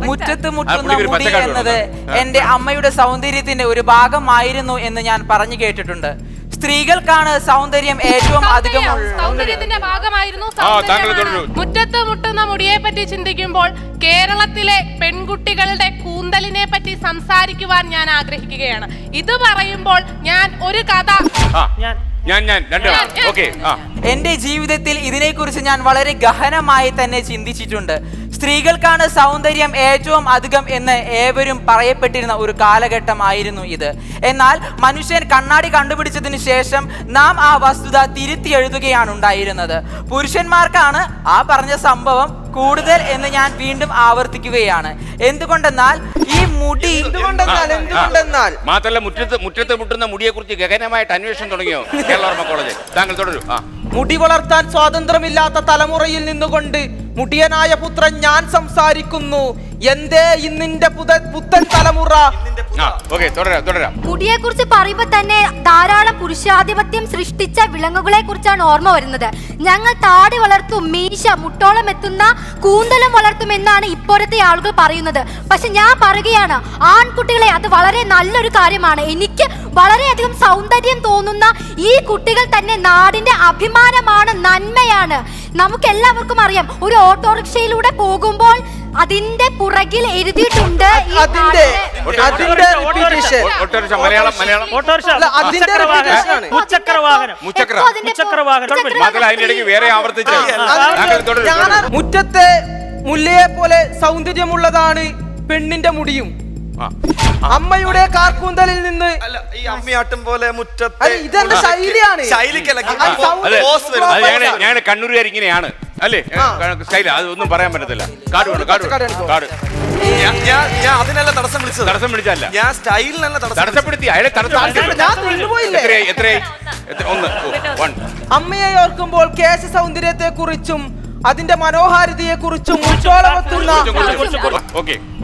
മുറ്റത്ത് മുട്ടുന്ന മുടി എന്നത് എന്റെ അമ്മയുടെ സൗന്ദര്യത്തിന്റെ ഒരു ഭാഗമായിരുന്നു എന്ന് ഞാൻ പറഞ്ഞു കേട്ടിട്ടുണ്ട്. സ്ത്രീകൾക്കാണ് സൗന്ദര്യം ഏറ്റവും അധികം സൗന്ദര്യത്തിന്റെ ഭാഗമായിരുന്നു താങ്കൾ സൗന്ദര്യമാണ്. തുടരൂ. മുറ്റത്ത് മുട്ടുന്ന മുടിയെ പറ്റി ചിന്തിക്കുമ്പോൾ കേരളത്തിലെ പെൺകുട്ടികളുടെ കൂന്തലിനെ പറ്റി സംസാരിക്കുവാൻ ഞാൻ ആഗ്രഹിക്കുകയാണ്. ഇത് പറയുമ്പോൾ ഞാൻ ഒരു കഥ ഞാൻ ഓക്കെ. എന്റെ ജീവിതത്തിൽ ഇതിനെക്കുറിച്ച് ഞാൻ വളരെ ഗഹനമായി തന്നെ ചിന്തിച്ചിട്ടുണ്ട്. സ്ത്രീകൾക്കാണ് സൗന്ദര്യം ഏറ്റവും അധികം എന്ന് ഏവരും പറയപ്പെട്ടിരുന്ന ഒരു കാലഘട്ടമായിരുന്നു ഇത്. എന്നാൽ മനുഷ്യൻ കണ്ണാടി കണ്ടുപിടിച്ചതിന് ശേഷം നാം ആ വസ്തുത തിരുത്തി എഴുതുകയാണ് ഉണ്ടായിരുന്നത്. പുരുഷന്മാർക്കാണ് ആ പറഞ്ഞ സംഭവം കൂടുതൽ എന്ന് ഞാൻ വീണ്ടും ആവർത്തിക്കുകയാണ്. എന്തുകൊണ്ടെന്നാൽ ഈ മുടി എന്തുകൊണ്ടെന്നാൽ മാത്രല്ല മുറ്റത്ത് മുട്ടുന്ന മുടിയെ കുറിച്ച് ഗഹനമായിട്ട് അന്വേഷണം തുടങ്ങിയോ കേരള കോളേജ്? താങ്കൾ തുടരൂ. മുടി വളർത്താൻ സ്വാതന്ത്ര്യമില്ലാത്ത തലമുറയിൽ നിന്നുകൊണ്ട് മുടിയനായ പുത്രൻ ഞാൻ സംസാരിക്കുന്നു. എന്തേ ഇന്നിന്റെ പുത്തൻ തലമുറ? തുടരാം. മുടിയെ കുറിച്ച് പറയുമ്പോൾ തന്നെ ധാരാളം പുരുഷാധിപത്യം സൃഷ്ടിച്ച വിലങ്ങുകളെ കുറിച്ചാണ് ഓർമ്മ വരുന്നത്. ഞങ്ങൾ താടി വളർത്തും, മീശ മുട്ടോളം എത്തുന്ന കൂന്തലും വളർത്തും എന്നാണ് ഇപ്പോഴത്തെ ആളുകൾ പറയുന്നത്. പക്ഷെ ഞാൻ പറയുകയാണ്, ആൺകുട്ടികളെ അത് വളരെ നല്ലൊരു കാര്യമാണ്. എനിക്ക് വളരെയധികം സൗന്ദര്യം തോന്നുന്ന ഈ കുട്ടികൾ തന്നെ നാടിന്റെ അഭിമാനമാണ്, നന്മയാണ്. നമുക്ക് എല്ലാവർക്കും അറിയാം, ഒരു ഓട്ടോറിക്ഷയിലൂടെ പോകുമ്പോൾ അതിന്റെ പുറകിൽ എഴുതിയിട്ടുണ്ട് മുറ്റത്തെ മുല്ലയെ പോലെ സൗന്ദര്യമുള്ളതാണ് പെണ്ണിന്റെ മുടിയും. അമ്മയുടെ കാർക്കൂന്തലിൽ നിന്ന് ഈ അമ്മയാട്ടും പോലെ മുറ്റത്തെ ഇതെന്റെ ശൈലിയാണ്. ഞാൻ കണ്ണൂരുകാർ ഇങ്ങനെയാണ് അല്ലേ സ്റ്റൈല്, അതൊന്നും പറയാൻ പറ്റത്തില്ല. കാട് ഞാൻ അതിനല്ല തടസ്സം വിളിച്ചല്ല, ഞാൻ സ്റ്റൈലിനല്ല തടസ്സപ്പെടുത്തി അയാളെ എത്രയായി? അമ്മയെ ഓർക്കുമ്പോൾ കേശ സൗന്ദര്യത്തെ കുറിച്ചും അതിന്റെ മനോഹാരിതയെ കുറിച്ചും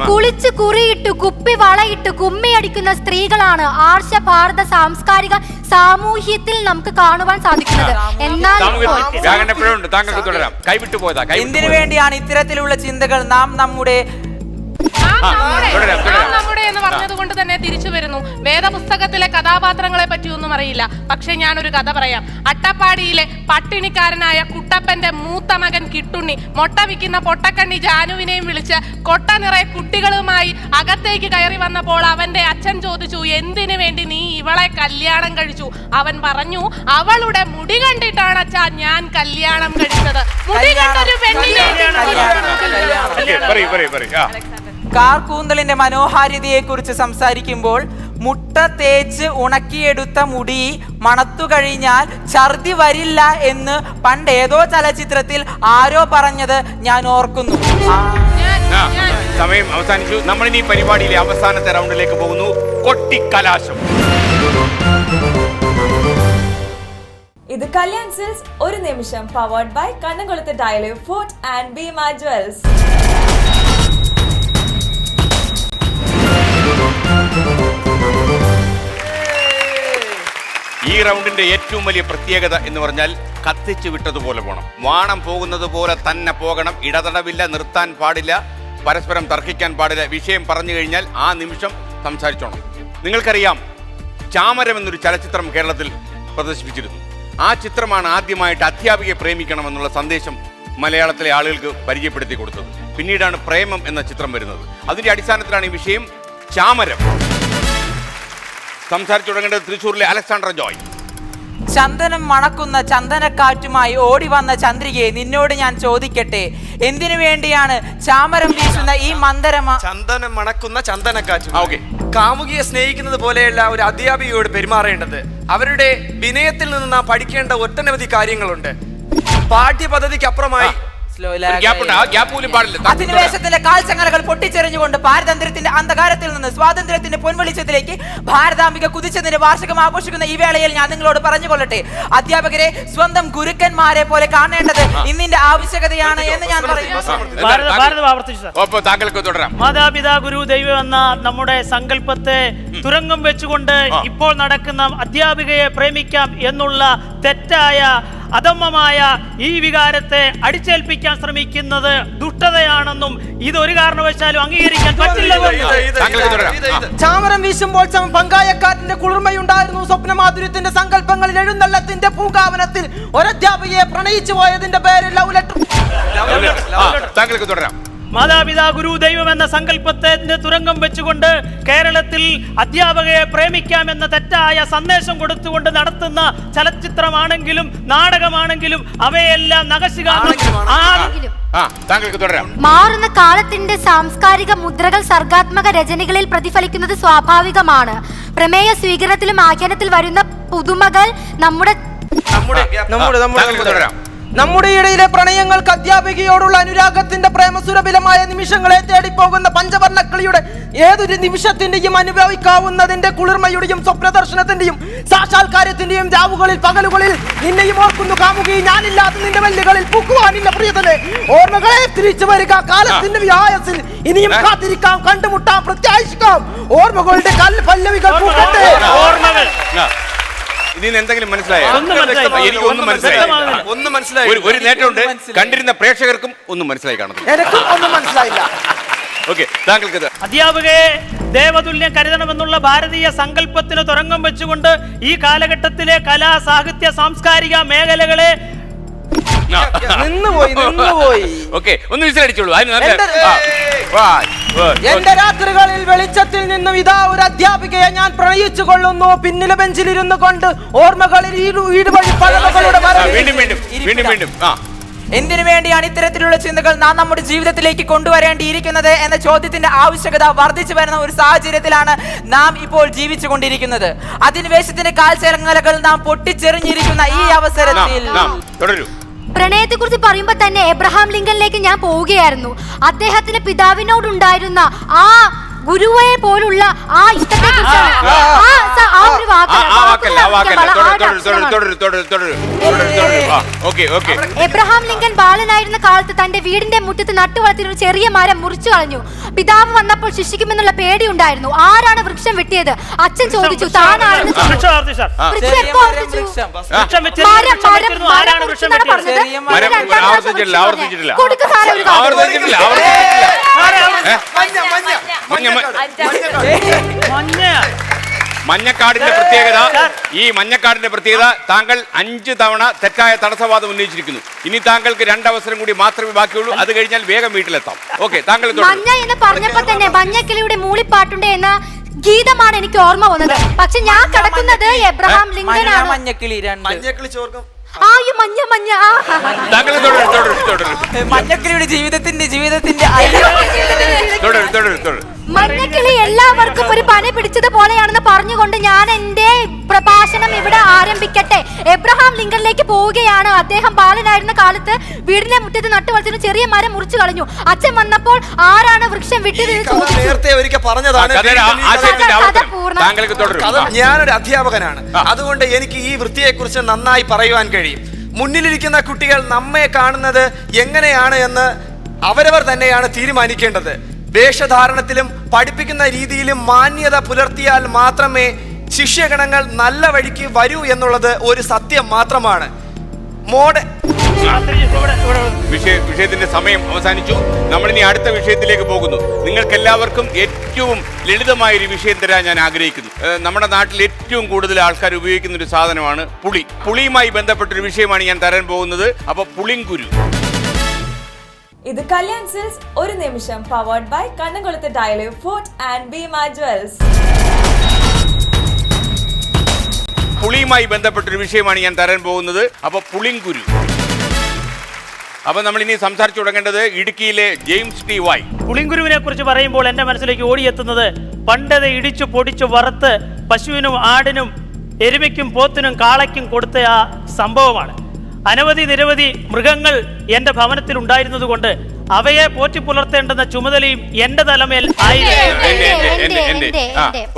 കുളിച്ച് കുറിയിട്ട് കുപ്പി വളയിട്ട് കുമ്മിയടിക്കുന്ന സ്ത്രീകളാണ് ആർഷ ഭാരത സാംസ്കാരിക സാമൂഹ്യത്തിൽ നമുക്ക് കാണുവാൻ സാധിക്കുന്നത്. എന്നാൽ എന്തിനു വേണ്ടിയാണ് ഇത്തരത്തിലുള്ള ചിന്തകൾ നാം നമ്മുടെ എന്ന് പറഞ്ഞതുകൊണ്ട് തന്നെ തിരിച്ചു വരുന്നു. വേദപുസ്തകത്തിലെ കഥാപാത്രങ്ങളെ പറ്റിയൊന്നും അറിയില്ല, പക്ഷെ ഞാനൊരു കഥ പറയാം. അട്ടപ്പാടിയിലെ പട്ടിണിക്കാരനായ കുട്ടപ്പന്റെ മൂത്ത മകൻ കിട്ടുണ്ണി മൊട്ട വിൽക്കുന്ന പൊട്ടക്കണ്ണി ജാനുവിനെയും വിളിച്ച് കൊട്ട നിറയെ കുട്ടികളുമായി അകത്തേക്ക് കയറി വന്നപ്പോൾ അവന്റെ അച്ഛൻ ചോദിച്ചു, എന്തിനു വേണ്ടി നീ ഇവളെ കല്യാണം കഴിച്ചു? അവൻ പറഞ്ഞു, അവളുടെ മുടി കണ്ടിട്ടാണ് അച്ഛാ ഞാൻ കല്യാണം കഴിച്ചത്. മുടി കണ്ടൊരു പെണ്ണിനെ കാർകൂന്തലിന്റെ മനോഹാരിതയെ കുറിച്ച് സംസാരിക്കുമ്പോൾ മുട്ട തേച്ച് ഉണക്കിയെടുത്ത മുടി മണത്തു കഴിഞ്ഞാൽ ഛർദി വരില്ല എന്ന് പണ്ട് ഏതോ ചലച്ചിത്രത്തിൽ ആരോ പറഞ്ഞത് ഞാൻ ഓർക്കുന്നു. സമയം അവസാനിച്ചു. നമ്മൾ ഇനി പരിപാടിയിലെ അവസാനത്തെ റൗണ്ടിലേക്ക് പോകുന്നു. കൊട്ടിക്കലാശം. ഇത് കല്യാൺ സിൽക്സ് ഒരു നിമിഷം പവർഡ് ബൈ കണ്ണംകുളത്ത് dialogue fort and Bhima jewels. ഈ റൗണ്ടിന്റെ ഏറ്റവും വലിയ പ്രത്യേകത എന്ന് പറഞ്ഞാൽ കത്തിച്ചു വിട്ടതുപോലെ പോകണം. വാണം പോകുന്നത് പോലെ തന്നെ പോകണം. ഇടതടവില്ല, നിർത്താൻ പാടില്ല, പരസ്പരം തർക്കിക്കാൻ പാടില്ല. വിഷയം പറഞ്ഞു കഴിഞ്ഞാൽ ആ നിമിഷം സംസാരിച്ചോണം. നിങ്ങൾക്കറിയാം, ചാമരം എന്നൊരു ചലച്ചിത്രം കേരളത്തിൽ പ്രദർശിപ്പിച്ചിരുന്നു. ആ ചിത്രമാണ് ആദ്യമായിട്ട് അധ്യാപികയെ പ്രേമിക്കണമെന്നുള്ള സന്ദേശം മലയാളത്തിലെ ആളുകൾക്ക് പരിചയപ്പെടുത്തി കൊടുത്തത്. പിന്നീടാണ് പ്രേമം എന്ന ചിത്രം വരുന്നത്. അതിന്റെ അടിസ്ഥാനത്തിലാണ് ഈ വിഷയം ചാമരം. സംസാരിച്ചു തുടങ്ങേണ്ടത് തൃശ്ശൂരിലെ അലക്സാണ്ടർ ജോയ്. ചന്ദനം മണക്കുന്ന ചന്ദനക്കാറ്റുമായി ഓടി വന്ന ചന്ദ്രികയെ, നിന്നോട് ഞാൻ ചോദിക്കട്ടെ, എന്തിനു വേണ്ടിയാണ് ചാമരം വീശുന്ന ഈ മന്ദരമ? ചന്ദനം മണക്കുന്ന ചന്ദനക്കാറ്റ്. കാമുകിയെ സ്നേഹിക്കുന്നത് പോലെയല്ല ഒരു അധ്യാപികയോട് പെരുമാറേണ്ടത്. അവരുടെ വിനയത്തിൽ നിന്ന് നാം പഠിക്കേണ്ട ഒട്ടനവധി കാര്യങ്ങളുണ്ട്. പാഠ്യപദ്ധതിക്ക് അപ്പുറമായി അധിനിവേശത്തിന്റെ കാൽച്ചങ്ങലകൾ പൊട്ടിച്ചെറിഞ്ഞുകൊണ്ട് പാരതന്ത്ര്യത്തിന്റെ അന്ധകാരത്തിൽ നിന്ന് സ്വാതന്ത്ര്യത്തിന്റെ പൊൻവെളിച്ചത്തിലേക്ക് ഭാരതാംബിക കുതിച്ചതിന്റെ വാർഷികം ആഘോഷിക്കുന്ന ഈ വേളയിൽ ഞാൻ നിങ്ങളോട് പറഞ്ഞുകൊള്ളട്ടെ, അധ്യാപകരെ സ്വന്തം ഗുരുക്കന്മാരെ പോലെ കാണേണ്ടത് ഇന്നിന്റെ ആവശ്യകതയാണ് എന്ന് ഞാൻ പറയുന്നു. മാതാപിതാ ഗുരു ദൈവം എന്ന നമ്മുടെ സങ്കല്പത്തെ തുരങ്കം വെച്ചുകൊണ്ട് ഇപ്പോൾ നടക്കുന്ന അധ്യാപികയെ പ്രേമിക്കാം എന്നുള്ള തെറ്റായ അധമമായ ഈ വികാരത്തെ അടിച്ചേൽപ്പിക്കാൻ ശ്രമിക്കുന്നത് ദുഷ്ടതയാണെന്നും ഇതൊരു കാരണവശാലും അംഗീകരിക്കാൻ പറ്റില്ലെന്നും താങ്കൾക്ക് തുടരാം. ചാമരം വീശുമ്പോൾ പങ്കായക്കാറ്റിന്റെ കുളിർമയുണ്ടായിരുന്നു. സ്വപ്നമാധുര്യത്തിന്റെ സങ്കല്പങ്ങളിൽ എഴുന്നള്ളത്തിന്റെ പൂങ്കാവനത്തിൽ ഒരധ്യാപികയെ പ്രണയിച്ചു പോയതിന്റെ പേരിൽ ലവ് ലെറ്റർ. താങ്കൾക്ക് തുടരാം. മാതാപിതാ ഗുരു ദൈവം എന്ന സങ്കല്പത്തിന്റെ തുരങ്കം വെച്ചുകൊണ്ട് കേരളത്തിൽ അധ്യാപകയെ പ്രേമിക്കാമെന്ന തെറ്റായ സന്ദേശം കൊടുത്തുകൊണ്ട് നടത്തുന്ന ചലച്ചിത്രമാണെങ്കിലും നാടകമാണെങ്കിലും അവയെല്ലാം താങ്കൾക്ക് തുടരാം. മാറുന്ന കാലത്തിന്റെ സാംസ്കാരിക മുദ്രകൾ സർഗാത്മക രചനകളിൽ പ്രതിഫലിക്കുന്നത് സ്വാഭാവികമാണ്. പ്രമേയ സ്വീകരണത്തിലും ആഖ്യാനത്തിൽ വരുന്ന പുതുമകൾ താങ്കൾക്ക് തുടരാം. നമ്മുടെ ഇടയിലെ പ്രണയങ്ങൾക്ക് അധ്യാപികയോടുള്ള അനുരാഗത്തിന്റെ പ്രേമസുരഭിലമായ നിമിഷങ്ങളെ തേടിപ്പോകുന്ന പഞ്ചവർണ്ണക്കിളിയുടെ ഏതൊരു നിമിഷത്തിന്റെയും അനുഭവിക്കാവുന്നതിന്റെ കുളിർമയുടെയും സ്വപ്നദർശനത്തിന്റെയും സാക്ഷാത്കാരത്തിന്റെയും രാവുകളിൽ പകലുകളിൽ നിന്നെയും ഓർക്കുന്നു കാമുകി, ഞാനില്ലാത്ത നിന്റെ വെല്ലുകളിൽ പൂക്കുവാനില്ല പ്രിയതനെ. ഓർമ്മകളെ തിരിച്ചു വരിക കാലത്തിന്റെ വ്യായസിൽ, ഇനിയും കാത്തിരിക്കാം, കണ്ടുമുട്ടാം, പ്രത്യാശിക്കാം. ഓർമ്മകളുടെ പല്ലവികൾ പൂക്കട്ടെ. ഇതിന് എന്തെങ്കിലും മനസ്സിലായോ? എനിക്കൊന്നും ഒന്നും മനസ്സിലായി. ഒരു നേട്ടമുണ്ട്, കണ്ടിരുന്ന പ്രേക്ഷകർക്കും ഒന്നും മനസ്സിലായി കാണുന്നു. എനിക്കും ഒന്നും മനസ്സിലായില്ല. ഓക്കെ, താങ്കൾക്ക് അധ്യാപകയെ ദേവതുല്യം കരുതണമെന്നുള്ള ഭാരതീയ സങ്കല്പത്തിന് തുരങ്കം വെച്ചുകൊണ്ട് ഈ കാലഘട്ടത്തിലെ കലാ സാഹിത്യ സാംസ്കാരിക മേഖലകളെ നിന്നുപോയി. ഓക്കെ, ഒന്ന് വിസിലടിച്ചോളൂ. എന്റെ രാത്രികളിൽ വെളിച്ചത്തിൽ നിന്നും ഇതാ ഒരു അധ്യാപികയെ ഞാൻ പ്രണയിച്ചു കൊള്ളുന്നു. പിന്നിലെ ബെഞ്ചിലിരുന്നു കൊണ്ട് ഓർമ്മകളിൽ എന്തിനു വേണ്ടിയാണ് ഇത്തരത്തിലുള്ള ചിന്തകൾ നാം നമ്മുടെ ജീവിതത്തിലേക്ക് കൊണ്ടുവരേണ്ടിയിരിക്കുന്നത് എന്ന ചോദ്യത്തിന്റെ ആവശ്യകത വർദ്ധിച്ചു വരുന്ന ഒരു സാഹചര്യത്തിലാണ് നാം ഇപ്പോൾ ജീവിച്ചു കൊണ്ടിരിക്കുന്നത്. അധിനിവേശത്തിന്റെ കാൽച്ചേരങ്ങലകൾ നാം പൊട്ടിച്ചെറിഞ്ഞിരിക്കുന്ന ഈ അവസരത്തിൽ പ്രണയത്തെ കുറിച്ച് പറയുമ്പോൾ തന്നെ എബ്രഹാം ലിങ്കനിലേക്ക് ഞാൻ പോവുകയായിരുന്നു. അദ്ദേഹത്തിന്റെ പിതാവിനോടുണ്ടായിരുന്ന ആ ഗുരുവെ പോലുള്ള ആ ഇഷ്ടത്തെ എബ്രഹാം ലിങ്കൻ ബാലനായിരുന്ന കാലത്ത് തന്റെ വീടിന്റെ മുറ്റത്ത് നട്ടുവളർത്തിയ ഒരു ചെറിയ മരം മുറിച്ചു കളഞ്ഞു. പിതാവ് വന്നപ്പോൾ ശിക്ഷിക്കുമെന്നുള്ള പേടി ഉണ്ടായിരുന്നു. ആരാണ് വൃക്ഷം വെട്ടിയത്? അച്ഛൻ ചോദിച്ചു. താനാണെന്ന് മഞ്ഞക്കാടിന്റെ പ്രത്യേകത, ഈ മഞ്ഞക്കാടിന്റെ പ്രത്യേകത, താങ്കൾ 5 തവണ തെറ്റായ തടസ്സവാദം ഉന്നയിച്ചിരിക്കുന്നു. ഇനി താങ്കൾക്ക് 2 അവസരം കൂടി മാത്രമേ ബാക്കിയുള്ളൂ. അത് കഴിഞ്ഞാൽ വേഗം വീട്ടിലെത്താം. ഓക്കെ, താങ്കൾ മഞ്ഞ എന്ന് പറഞ്ഞപ്പോ തന്നെ മഞ്ഞക്കിളിയുടെ മൂളിപ്പാട്ടുണ്ട് എന്ന ഗീതമാണ് എനിക്ക് ഓർമ്മ വന്നത്. പക്ഷെ ഞാൻ കിടക്കുന്നത് എബ്രഹാം ലിങ്കനാണ്. മഞ്ഞക്കിളി ചോർക്കും. മഞ്ഞ മഞ്ഞ മഞ്ഞക്കിളിയുടെ ജീവിതത്തിന്റെ മഞ്ഞക്കിളി എല്ലാവർക്കും ഒരു പണി പിടിച്ചതുപോലെയാണെന്ന് പറഞ്ഞുകൊണ്ട് ഞാൻ എന്റെ പ്രഭാഷണം ഇവിടെ ആരംഭിക്കട്ടെ. എബ്രഹാം ലിങ്കനിലേക്ക് പോവുകയാണ്. അദ്ദേഹം ബാലനായിരുന്ന കാലത്ത് വീടിന്റെ മുറ്റത്ത് നട്ടുവളർത്തിയ ചെറിയ മരം മുറിച്ചു കളഞ്ഞു. അച്ഛൻ വന്നപ്പോൾ ആരാണ് വൃക്ഷം വിട്ടത്? നേരത്തെ ഒരിക്കൽ പറഞ്ഞതാണ്. ഞാനൊരു അധ്യാപകനാണ്, അതുകൊണ്ട് എനിക്ക് ഈ വൃത്തിയെ കുറിച്ച് നന്നായി പറയുവാൻ കഴിയും. മുന്നിലിരിക്കുന്ന കുട്ടികൾ നമ്മെ കാണുന്നത് എങ്ങനെയാണ് എന്ന് അവരവർ തന്നെയാണ് തീരുമാനിക്കേണ്ടത്. വേഷധാരണത്തിലും പഠിപ്പിക്കുന്ന രീതിയിലും മാന്യത പുലർത്തിയാൽ മാത്രമേ ശിഷ്യഗണങ്ങൾ നല്ല വഴിക്ക് വരൂ എന്നുള്ളത് ഒരു സത്യം മാത്രമാണ്. വിഷയത്തിന്റെ സമയം അവസാനിച്ചു. നമ്മളിനി അടുത്ത വിഷയത്തിലേക്ക് പോകുന്നു. നിങ്ങൾക്ക് എല്ലാവർക്കും ഏറ്റവും ലളിതമായ ഒരു വിഷയം തരാൻ ഞാൻ ആഗ്രഹിക്കുന്നു. നമ്മുടെ നാട്ടിൽ ഏറ്റവും കൂടുതൽ ആൾക്കാർ ഉപയോഗിക്കുന്ന ഒരു സാധനമാണ് പുളി. പുളിയുമായി ബന്ധപ്പെട്ടൊരു വിഷയമാണ് ഞാൻ തരാൻ പോകുന്നത്. അപ്പൊ പുളിങ്കുരു. ഇത് കല്യാൺ സിൽക്സ് ഒരു നിമിഷം പവർഡ് ബൈ കണ്ണംകുളത്ത് dialogue fort and Bhima jewels. പുളിയുമായി ബന്ധപ്പെട്ടൊരു വിഷയമാണ് ഞാൻ തരാൻ പോകുന്നത്. അപ്പൊ പുളിങ്കുരു. അപ്പൊ നമ്മൾ ഇനി സംസാരിച്ചു തുടങ്ങേണ്ടത് ഇടുക്കിയിലെ ജെയിംസ് ടി വൈ. പുളിങ്കുരുവിനെ കുറിച്ച് പറയുമ്പോൾ എന്റെ മനസ്സിലേക്ക് ഓടിയെത്തുന്നത് പണ്ടത് ഇടിച്ചു പൊടിച്ചു വറുത്ത് പശുവിനും ആടിനും എരുമയ്ക്കും പോത്തിനും കാളയ്ക്കും കൊടുത്ത ആ സംഭവമാണ്. നിരവധി മൃഗങ്ങൾ എൻ്റെ ഭവനത്തിൽ ഉണ്ടായിരുന്നത് കൊണ്ട് അവയെ പോറ്റി പുലർത്തേണ്ടുന്ന ചുമതലയും എന്റെ തലമേൽ ആയിരുന്നു.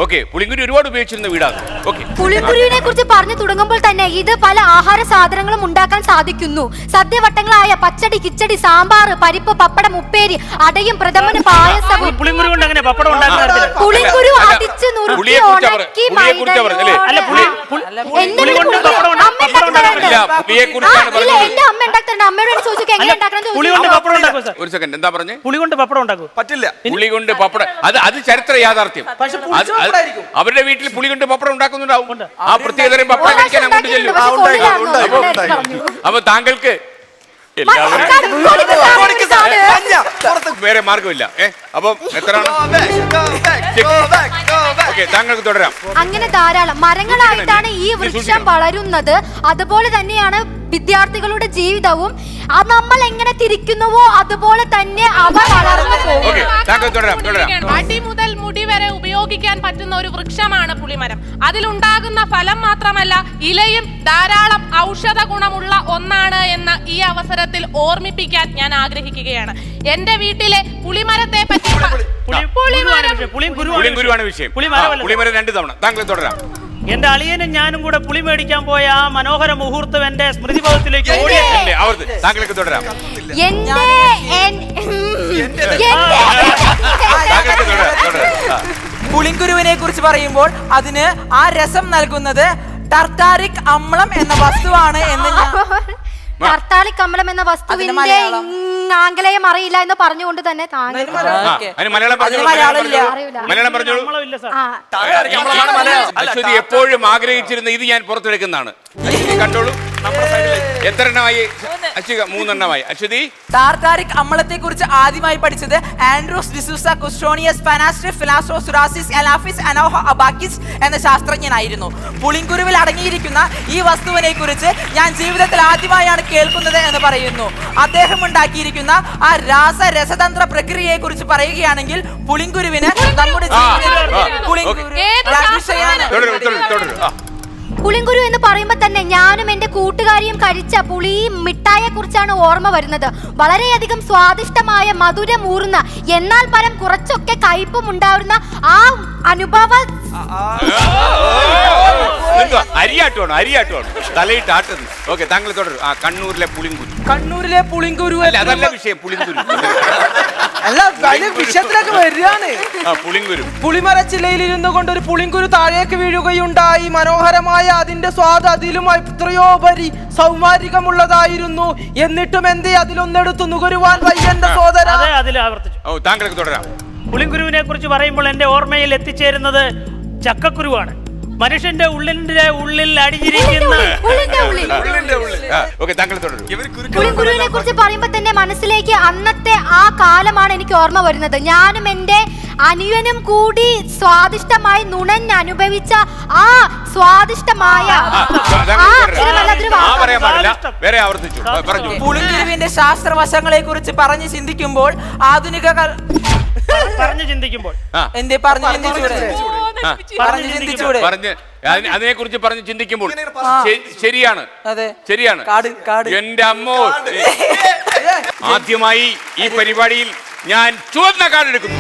ഓക്കെ, പുളിങ്കുരു ഒരുപാട് ഉപയോഗിച്ചിരുന്ന വീടാണ്. ഓക്കെ, പുളിങ്കുരുവിനെ കുറിച്ച് പറഞ്ഞു തുടങ്ങുമ്പോൾ തന്നെ ഇത് പല ആഹാര സാധനങ്ങളും ഉണ്ടാക്കാൻ സാധിക്കുന്നു. സദ്യവട്ടങ്ങളായ പച്ചടി, കിച്ചടി, സാമ്പാർ, പരിപ്പ്, പപ്പടം, ഉപ്പേരി, അടയും, പ്രഥമന്, പായസവും. പുളിങ്കുരു കൊണ്ട് അങ്ങനെ പപ്പടം ഉണ്ടാക്കുന്നത് പുളിങ്കുരു അടിച്ചു നുറുക്കി ഉണക്കി എന്റെ അമ്മ ഉണ്ടാക്കുന്നുണ്ട്. അമ്മയോട് ചോദിച്ചു എങ്ങനെ ഉണ്ടാക്കണം. പുളി കൊണ്ട് പപ്പടം ഉണ്ടാക്കും സാർ. ഒരു സെക്കൻഡ്, എന്താ പറഞ്ഞേ? പുളി കൊണ്ട് പപ്പടം ഉണ്ടാക്കും. പറ്റില്ല. പുളി കൊണ്ട് പപ്പടം, അത് ചരിത്ര യാഥാർത്ഥ്യം. അവരുടെ വീട്ടിൽ പുളി കൊണ്ട് പപ്പടം ഉണ്ടാക്കുന്നുണ്ടാവും. ആ പ്രത്യേകതരം പപ്പടം കഴിക്കാൻ അങ്ങോട്ട് ചെല്ലും. അപ്പൊ താങ്കൾക്ക് വേറെ മാർഗമില്ല. അപ്പൊ എത്രയാണ്? ഓക്കെ, താങ്കൾക്ക് തുടരാം. അങ്ങനെ ധാരാളം മരങ്ങളായിട്ടാണ് ഈ വൃക്ഷം വളരുന്നത്. അതുപോലെ തന്നെയാണ് വിദ്യാർത്ഥികളുടെ ജീവിതവും. നമ്മൾ എങ്ങനെ തിരിക്കുന്നുവോ അതുപോലെ തന്നെ അവ വളർന്നു പോകും. അടി മുതൽ മുടി വരെ ഉപയോഗിക്കാൻ പറ്റുന്ന ഒരു വൃക്ഷമാണ് പുളിമരം. അതിലുണ്ടാകുന്ന ഫലം മാത്രമല്ല, ഇലയും ധാരാളം ഔഷധ ഗുണമുള്ള ഒന്നാണ് എന്ന് ഈ അവസരത്തിൽ ഓർമ്മിപ്പിക്കാൻ ഞാൻ ആഗ്രഹിക്കുകയാണ്. എന്റെ വീട്ടിലെ പുളിമരത്തെ പറ്റി പുളിങ്കുരുവാണ് വിഷയം. പുളിമരം 2 തവണ. താങ്കൾ തുടരാം. എന്റെ അളിയനും ഞാനും കൂടെ പുളി മേടിക്കാൻ പോയ ആ മനോഹര മുഹൂർത്തം എന്റെ സ്മൃതിപഥത്തിലേക്ക് ഓടിയല്ലേ. താങ്കൾക്ക് തുടരാം. പുളിങ്കുരുവിനെ കുറിച്ച് പറയുമ്പോൾ അതിന് ആ രസം നൽകുന്നത് ടർട്ടാറിക് അമ്ലം എന്ന വസ്തുവാണ് എന്ന് ടർട്ടാറിക് അമ്ലം എന്ന വസ്തുവിന്റെ ആംഗലേയം അറിയില്ല എന്ന് പറഞ്ഞുകൊണ്ട് തന്നെ മലയാളം പറഞ്ഞോളൂ. അശ്വതി എപ്പോഴും ആഗ്രഹിച്ചിരുന്ന ഇത് ഞാൻ പുറത്തെടുക്കുന്നതാണ്. കണ്ടോളൂ, എത്ര എണ്ണമായി? 3 എണ്ണമായി. അശ്വതി, ടാർട്ടാറിക് അമ്ലത്തെ കുറിച്ച് ആദ്യമായി പഠിച്ചത് ആൻഡ്രൂസ് ഡിസൂസ കുസ്റ്റോണിയസ് പനാസ്ട്രിഫ് ഫിലാസ്ട്രോസുറാസിസ് എലാഫിസ് അനോഹ അബാക്കിസ് എന്ന ശാസ്ത്രജ്ഞനായിരുന്നു. പുളിങ്കുരുവിൽ അടങ്ങിയിരിക്കുന്ന ഈ വസ്തുവിനെ കുറിച്ച് ഞാൻ ജീവിതത്തിൽ ആദ്യമായാണ് കേൾക്കുന്നത് എന്ന് പറയുന്നു. അദ്ദേഹം ഉണ്ടാക്കിയിരിക്കുന്ന ആ രസതന്ത്ര പ്രക്രിയയെ കുറിച്ച് പറയുകയാണെങ്കിൽ പുളിങ്കുരുവിന് നമ്മുടെ പുളിങ്കുരു എന്ന് പറയുമ്പോൾ തന്നെ ഞാനും എന്റെ കൂട്ടുകാരിയും കഴിച്ച പുളിയും മിഠായിയെ കുറിച്ചാണ് ഓർമ്മ വരുന്നത്. വളരെയധികം സ്വാദിഷ്ടമായ മധുരമൂർന്ന എന്നാൽ പരം കുറച്ചൊക്കെ കയ്പും ഉണ്ടാവുന്ന ആ അനുഭവ അരിയാട്ടുവാണ് തലയിട്ട് ആട്ടുന്നു. ഓക്കെ, താങ്കൾ തുടരും. കണ്ണൂരിലെ പുളിങ്കുരു അതല്ല വിഷയം. പുളിങ്കുരു അല്ല, വിഷയത്തിലൊക്കെ വരികയാണ്. പുളിമരച്ചില്ലയിൽ ഇരുന്നു കൊണ്ട് ഒരു പുളിങ്കുരു താഴേക്ക് വീഴുകയുണ്ടായി. മനോഹരമായ അതിന്റെ സ്വാദ് അതിലും എത്രയോ പരി സൗമാരികമുള്ളതായിരുന്നു. എന്നിട്ടും എന്തേ അതിലൊന്നെടുത്തു നുകരുവാൻ വയ്യന്റെ സോദര. താങ്കൾക്ക് തുടരാം. പുളിങ്കുരുവിനെ കുറിച്ച് പറയുമ്പോൾ എന്റെ ഓർമ്മയിൽ എത്തിച്ചേരുന്നത് ചക്കക്കുരുവാണ്. മനുഷ്യന്റെ ഉള്ളിൽ അടിഞ്ഞിരിക്കുന്ന പുളിങ്കുരുവിനെ കുറിച്ച് പറയുമ്പോൾ തന്നെ മനസ്സിലേക്ക് അന്നത്തെ ആ കാലമാണ് എനിക്ക് ഓർമ്മ വരുന്നത്. ഞാനും എന്റെ അനിയനും കൂടി സ്വാദിഷ്ടമായി നുണഞ്ഞനുഭവിച്ച ആ സ്വാദിഷ്ടമായ പുളിങ്കുരുവിന്റെ ശാസ്ത്രവശങ്ങളെ കുറിച്ച് പറഞ്ഞു ചിന്തിക്കുമ്പോൾ അതിനെ കുറിച്ച് പറഞ്ഞ് ചിന്തിക്കുമ്പോൾ ശരിയാണ്. എന്റെ അമ്മോ, ആദ്യമായി ഈ പരിപാടിയിൽ ഞാൻ ചുവന്ന കാർഡ് എടുക്കുന്നു.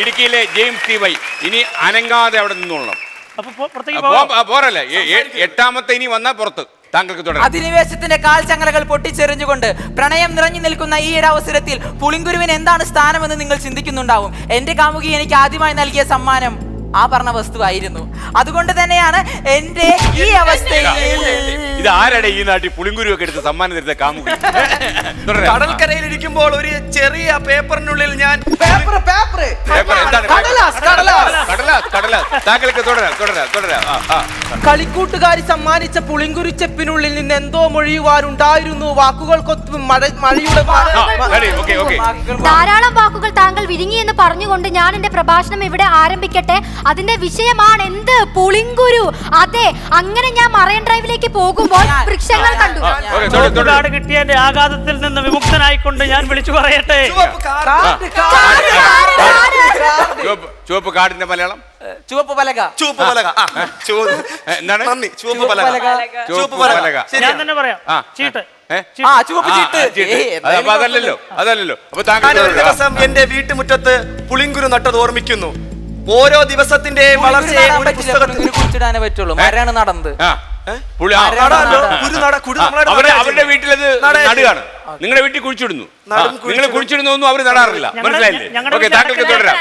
ഇടുക്കിയിലെ ജെയിംസ് ടി വൈ ഇനി അനങ്ങാതെ അവിടെ നിന്നോളണം. പോരല്ലേ, 8ാമത്തെ ഇനി വന്നാ പുറത്ത്. താങ്കൾക്ക് തുടരാം. അധിനിവേശത്തിന്റെ കാൽചങ്ങലകൾ പൊട്ടിച്ചെറിഞ്ഞുകൊണ്ട് പ്രണയം നിറഞ്ഞു നിൽക്കുന്ന ഈ ഒരു അവസരത്തിൽ പുളിങ്കുരുവിന് എന്താണ് സ്ഥാനമെന്ന് നിങ്ങൾ ചിന്തിക്കുന്നുണ്ടാവും. എന്റെ കാമുകി എനിക്ക് ആദ്യമായി നൽകിയ സമ്മാനം ആ പറഞ്ഞ വസ്തുവായിരുന്നു. അതുകൊണ്ട് തന്നെയാണ് എന്റെ ഈ അവസ്ഥയിൽ ഇത് ആരുടെ ഈ നാട്ടിൽ പുളിങ്കുരു ഒക്കെ എടുത്ത് സമ്മാനം തരുന്ന കാമുകി? കടൽക്കരയിൽ ഇരിക്കുമ്പോൾ ഒരു ചെറിയ പേപ്പറിനുള്ളിൽ ഞാൻ താങ്കൾക്ക് തുടരാം. കളിക്കൂട്ടുകാരി സമ്മാനിച്ച പുളിങ്കുരു ചെപ്പിനുള്ളിൽ നിന്ന് എന്തോ മൊഴിയുവാനുണ്ടായിരുന്നു. വാക്കുകൾക്കൊത്തും മഴയുടെ ധാരാളം വാക്കുകൾ താങ്കൾ വിഴുങ്ങി എന്ന് പറഞ്ഞുകൊണ്ട് ഞാൻ എന്റെ പ്രഭാഷണം ഇവിടെ ആരംഭിക്കട്ടെ. അതിന്റെ വിഷയമാണ് എന്ത്? പുളിങ്കുരു. അതെ, അങ്ങനെ ഞാൻ മറൈൻ ഡ്രൈവിലേക്ക് പോകുമ്പോൾ വൃക്ഷങ്ങൾ കണ്ടു. കിട്ടിയ ആഘാതത്തിൽ നിന്ന് വിമുക്തനായിക്കൊണ്ട് ഞാൻ വിളിച്ചു പറയട്ടെ. ചുവപ്പ് കാർഡിന്റെ മലയാളം ചുവപ്പ് പലക. എന്താണ്? ഞാൻ തന്നെ പറയാം. ചീട്ട് ആ ചുവപ്പ് ചീട്ട് അപ്പൊ അതല്ലല്ലോ അപ്പൊ താങ്കൾ ഞാൻ ഒരു ദിവസം എന്റെ വീട്ടുമുറ്റത്ത് പുളിങ്കുരു നട്ടത് ഓർമ്മിക്കുന്നു. ഓരോ ദിവസത്തിന്റെയും വളർച്ചയെ ഒരു പുസ്തകത്തിൽ കുടിച്ചിടാനേ പറ്റുള്ളൂ. മരാണ് നടന്നത്. അവരുടെ വീട്ടിലത് നടുകയാണ്, നിങ്ങളുടെ വീട്ടിൽ കുഴിച്ചിടുന്നു. നിങ്ങൾ കുഴിച്ചിടുന്നൊന്നും അവർ നടാറില്ല, മനസ്സിലായില്ലേ? ഓക്കെ, താങ്കൾക്ക് തുടരാം.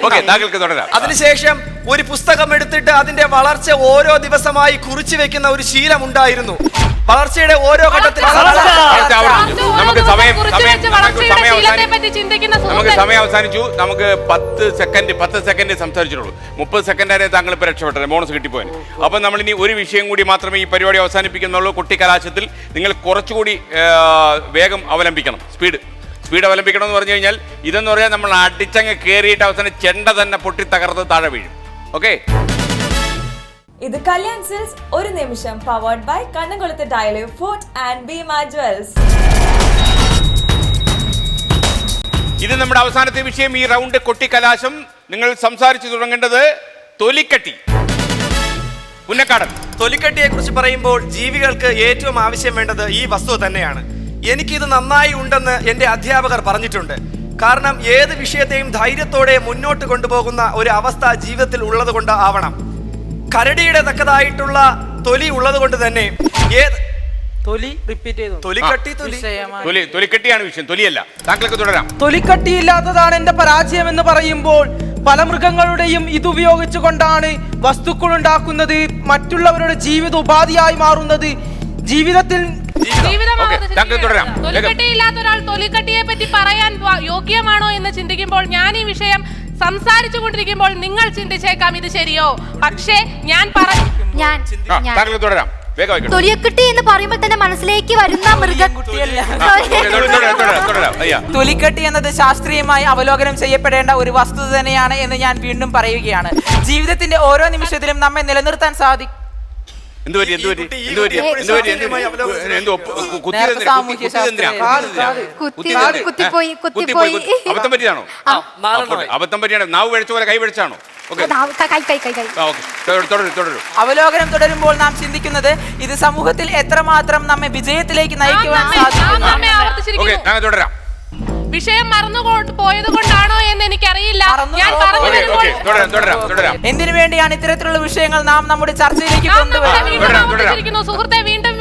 ഓക്കെ, താങ്കൾക്ക് തുടരാം. അതിനുശേഷം ഒരു പുസ്തകം എടുത്തിട്ട് അതിന്റെ വളർച്ച ഓരോ ദിവസമായി കുറിച്ചു വെക്കുന്ന ഒരു ശീലം ഉണ്ടായിരുന്നു. വളർച്ചയുടെ ഓരോ ഘട്ടത്തിലും നമുക്ക് സമയം അവസാനിച്ചു. നമുക്ക് 10 സെക്കൻഡ് സംസാരിച്ചിട്ടുള്ളൂ. 30 സെക്കൻഡ് വരെ താങ്കൾ ഇപ്പൊ രക്ഷപ്പെട്ടത്, ബോണസ് കിട്ടിപ്പോയി. അപ്പൊ നമ്മൾ ഇനി ഒരു വിഷയം കൂടി മാത്രമേ ഈ പരിപാടി അവസാനിപ്പിക്കുന്നുള്ളൂ. കൊട്ടിക്കലാശത്തിൽ നിങ്ങൾ കുറച്ചുകൂടി വേഗം അവലംബിക്കണം, സ്പീഡ് അവലംബിക്കണം എന്ന് പറഞ്ഞു കഴിഞ്ഞാൽ ഇതെന്ന് പറഞ്ഞാൽ നമ്മൾ അടിച്ചങ്ങ് കയറിയിട്ട് അവസാനം ചെണ്ട തന്നെ പൊട്ടി തകർത്ത് താഴെ വീഴും. ഓക്കെ, ഇത് കല്യാൺ സിൽസ് ഒരു നിമിഷം പവേർഡ് ബൈ കണ്ണംകുളത്ത് ഡയലൈവ് ഫോർട്ട് ആൻഡ് ഭീമ ജ്വൽസ്. ഇത് നമ്മുടെ അവസാനത്തെ വിഷയം. ഈ റൗണ്ട് കൊട്ടിക്കലാശം. നിങ്ങൾ സംസാരിച്ചു തുടങ്ങേണ്ടത് തൊലിക്കട്ടി. പുന്നക്കാടൻ, തൊലിക്കട്ടിയെ കുറിച്ച് പറയുമ്പോൾ ജീവികൾക്ക് ഏറ്റവും ആവശ്യം വേണ്ടത് ഈ വസ്തു തന്നെയാണ്. എനിക്കിത് നന്നായി ഉണ്ടെന്ന് എൻ്റെ അധ്യാപകർ പറഞ്ഞിട്ടുണ്ട്. കാരണം ഏത് വിഷയത്തെയും ധൈര്യത്തോടെ മുന്നോട്ട് കൊണ്ടുപോകുന്ന ഒരു അവസ്ഥ ജീവിതത്തിൽ ഉള്ളത് കൊണ്ട് ആവണം. കരടിയുടെ തക്കതായിട്ടുള്ള തൊലി ഉള്ളത് കൊണ്ട് തന്നെ തൊലിക്കട്ടിയാണ് വിഷയം, തൊലിയല്ല. താങ്കൾക്ക് തുടരാം. തൊലിക്കട്ടിയില്ലാത്തതാണ് എന്റെ പരാജയം എന്ന് പറയുമ്പോൾ പല മൃഗങ്ങളുടെയും ഇതുപയോഗിച്ചുകൊണ്ടാണ് വസ്തുക്കൾ ഉണ്ടാക്കുന്നത്, മറ്റുള്ളവരുടെ ജീവിത ഉപാധിയായി മാറുന്നത്. ജീവിതത്തിൽ തൊലിക്കട്ടിയില്ലാത്ത ഒരാൾ തൊലിക്കട്ടിയെ പറ്റി പറയാൻ യോഗ്യമാണോ എന്ന് ചിന്തിക്കുമ്പോൾ ഞാൻ ഈ വിഷയം സംസാരിച്ചു കൊണ്ടിരിക്കുമ്പോൾ നിങ്ങൾ ചിന്തിച്ചേക്കാം ഇത് ശരിയോ, പക്ഷേ ഞാൻ തുടരാം. തൊലിയക്കെട്ടി എന്ന് പറയുമ്പോൾ തന്നെ മനസ്സിലേക്ക് വരുന്ന തൊലിക്കട്ടി എന്നത് ശാസ്ത്രീയമായി അവലോകനം ചെയ്യപ്പെടേണ്ട ഒരു വസ്തുത തന്നെയാണ് എന്ന് ഞാൻ വീണ്ടും പറയുകയാണ്. ജീവിതത്തിന്റെ ഓരോ നിമിഷത്തിലും നമ്മെ നിലനിർത്താൻ സാധിക്കും. അബദ്ധം പറ്റിയാണോ? അബദ്ധം പറ്റിയാണോ? നാവ് വെടിച്ച പോലെ കൈ വെടിച്ചാണോ? അവലോകനം തുടരുമ്പോൾ നാം ചിന്തിക്കുന്നത് ഇത് സമൂഹത്തിൽ എത്രമാത്രം നമ്മെ വിജയത്തിലേക്ക് നയിക്കുവാൻ സാധിക്കും. തുടരാം. വിഷയം മറന്നു പോയത് കൊണ്ടാണോ എന്ന് എനിക്കറിയില്ല. എന്തിനു വേണ്ടിയാണ് ഇത്തരത്തിലുള്ള വിഷയങ്ങൾ നാം നമ്മുടെ ചർച്ചയിലേക്ക് കൊണ്ടുവരുന്നത്? സുഹൃത്തെ, വീണ്ടും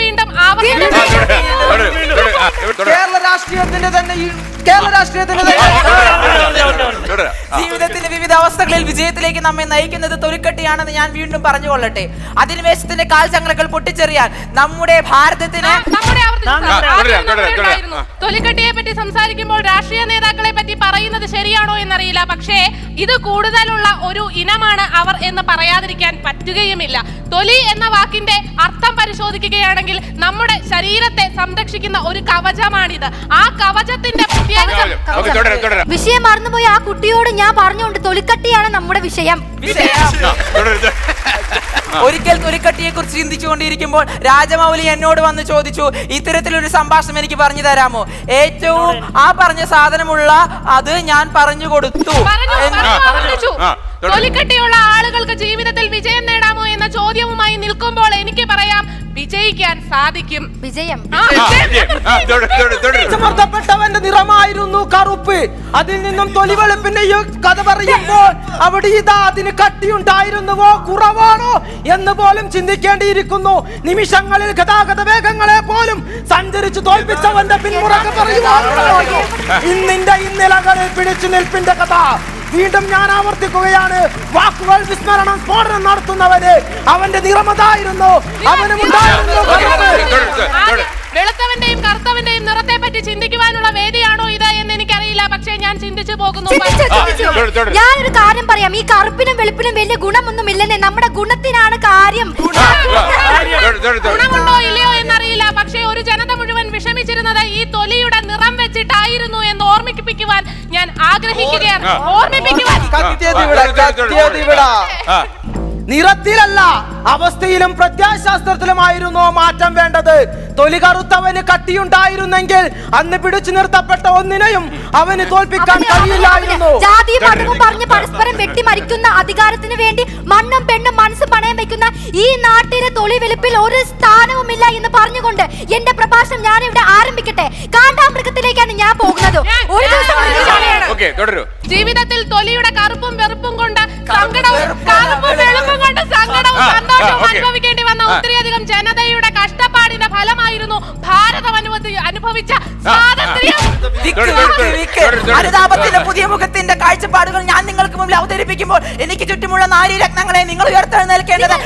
കേരള രാഷ്ട്രീയത്തിന്റെ തന്നെ ജീവിതത്തിന്റെ വിവിധ അവസ്ഥകളിൽ വിജയത്തിലേക്ക് നമ്മെ നയിക്കുന്നത് തൊലിക്കട്ടിയാണെന്ന് ഞാൻ വീണ്ടും പറഞ്ഞുകൊള്ളട്ടെ. അധിനിവേശത്തിന്റെ കാൽചങ്ങലകൾ പൊട്ടിച്ചെറിയാൻ നമ്മുടെ ഭാരതത്തിന് തൊലിക്കട്ടിയെ പറ്റി സംസാരിക്കുമ്പോൾ രാഷ്ട്രീയ നേതാക്കളെ പറ്റി പറയുന്നത് ശരിയാണോ എന്നറിയില്ല, പക്ഷേ ഇത് കൂടുതലുള്ള ഒരു ഇനമാണ് അവർ എന്ന് പറയാതിരിക്കാൻ പറ്റുകയുമില്ല. തൊലി എന്ന വാക്കിന്റെ അർത്ഥം പരിശോധിക്കുകയാണെങ്കിൽ നമ്മുടെ ശരീരത്തെ സംരക്ഷിക്കുന്ന ഒരു കവചമാണിത്. ആ കവചത്തിന്റെ വിഷയം മറന്നുപോയി ആ കുട്ടിയോട് ഞാൻ പറഞ്ഞുകൊണ്ട് തൊലിക്കട്ടിയാണ് നമ്മുടെ വിഷയം. ഒരിക്കൽ തൊലിക്കട്ടിയെ കുറിച്ച് ചിന്തിച്ചുകൊണ്ടിരിക്കുമ്പോൾ രാജമൗലി എന്നോട് വന്ന് ചോദിച്ചു, ഇത്തരത്തിലൊരു സംഭാഷണം എനിക്ക് പറഞ്ഞു തരാമോ? ഏറ്റവും ആ പറഞ്ഞ സാധനമുള്ള അത് ഞാൻ പറഞ്ഞു കൊടുത്തു. തൊലിക്കട്ടിയുള്ള ആളുകൾക്ക് ജീവിതത്തിൽ വിജയം നേടാമോ എന്ന ചോദ്യവുമായി നിൽക്കുമ്പോൾ എനിക്ക് പറയാം, വിജയിക്കാൻ സാധിക്കും. വിജയം സമ്മർദ്ദപ്പെട്ടവന്റെ നിറമായിരുന്നു കറുപ്പ്. അതിൽ നിന്നും തൊലിവെളുപ്പിന്റെ കഥ പറയുമ്പോൾ അവിടെ ഇതാ അതിന് കട്ടിയുണ്ടായിരുന്നുവോ കുറവാണോ എന്ന് പോലും ചിന്തിക്കേണ്ടിയിരിക്കുന്നു. നിമിഷങ്ങളിൽ ഗതാഗത വേഗങ്ങളെ പോലും സഞ്ചരിച്ചു തോൽപ്പിച്ചവന്റെ പിന്മുറക്ക് പറയുവാനുള്ളൂ. ഇന്നിന്റെ ഇന്നിലകളിൽ പിടിച്ചു നിൽപ്പിന്റെ കഥ വീണ്ടും ഞാൻ ആവർത്തിക്കുകയാണ്. വാക്കുകൾ വിസ്മരണം സ്ഫോടനം നടത്തുന്നവന് അവന്റെ നിറമതായിരുന്നു, അവനുമുണ്ടായിരുന്നു. വെളുത്തവന്റെയും കറുത്തവന്റെയും നിറത്തെ പറ്റി ചിന്തിക്കുവാനുള്ള വേദിയാണോ ഇത് എന്ന് എനിക്കറിയില്ല, പക്ഷേ ഞാൻ ചിന്തിച്ചു പോകുന്നു. ഞാനൊരു കാര്യം പറയാം, ഈ കറുപ്പിനും വെളുപ്പിനും വലിയ ഗുണമൊന്നും ഇല്ലെന്നേ, നമ്മുടെ ഗുണത്തിനാണ് കാര്യം. ഗുണമുണ്ടോ ഇല്ലയോ എന്നറിയില്ല, പക്ഷേ ഒരു ജനത മുഴുവൻ വിഷമിച്ചിരുന്നത് ഈ തൊലിയുടെ നിറം വെച്ചിട്ടായിരുന്നു എന്ന് ഓർമ്മിപ്പിക്കുവാൻ ഞാൻ ആഗ്രഹിക്കുകയാണ്. നിറത്തിലല്ല, അവസ്ഥയിലും പ്രത്യാശാസ്ത്രത്തിലുമായിരുന്നു മാറ്റം വേണ്ടത്. തൊലി കറുത്തവന് കട്ടിയുണ്ടായിരുന്നെങ്കിൽ അന്ന് പിടിച്ചു നിർത്തപ്പെട്ട ഒന്നിനെയും അവന് തോൽപ്പിക്കാൻ കഴിയില്ലായിരുന്നു. ജാതിയും മതവും പറഞ്ഞ് പരസ്പരം വെട്ടി മരിക്കുന്ന അധികാരത്തിന് വേണ്ടി മണ്ണും പെണ്ണും മനസ്സും പണയം വെക്കുന്ന ഈ നാട്ടിലെ തൊലി വെളുപ്പിൽ ഒരു സ്ഥാനവുമില്ല എന്ന് പറഞ്ഞുകൊണ്ട് എന്റെ പ്രഭാഷണം ഞാൻ ഇവിടെ ആരംഭിക്കട്ടെ. കാണ്ടാമൃഗത്തിലേക്കാണ് ഞാൻ പോകുന്നത്. ഒരു ദിവസം ജീവിതത്തിൽ തൊലിയുടെ കറുപ്പും വെറുപ്പും കൊണ്ട് സങ്കടവും കറുപ്പും വെളുപ്പും കൊണ്ട് സങ്കടവും സന്തോഷവും അനുഭവിക്കേണ്ടി വന്ന ഒത്തിരിയധികം ജനതയുടെ കഷ്ടപ്പാടിന്റെ ഫലമായിരുന്നു ഭാരതം അനുഭവിച്ച സ്വാതന്ത്ര്യം. അനുതാപത്തിന്റെ പുതിയ മുഖത്തിന്റെ കാഴ്ചപ്പാടുകൾ ഞാൻ നിങ്ങൾക്ക് മുമ്പിൽ അവതരിപ്പിക്കുമ്പോൾ എനിക്ക് ചുറ്റുമുള്ള നാരീരത്നങ്ങളെ നിങ്ങൾ ഉയർത്തെഴുന്നേൽക്കേണ്ടത്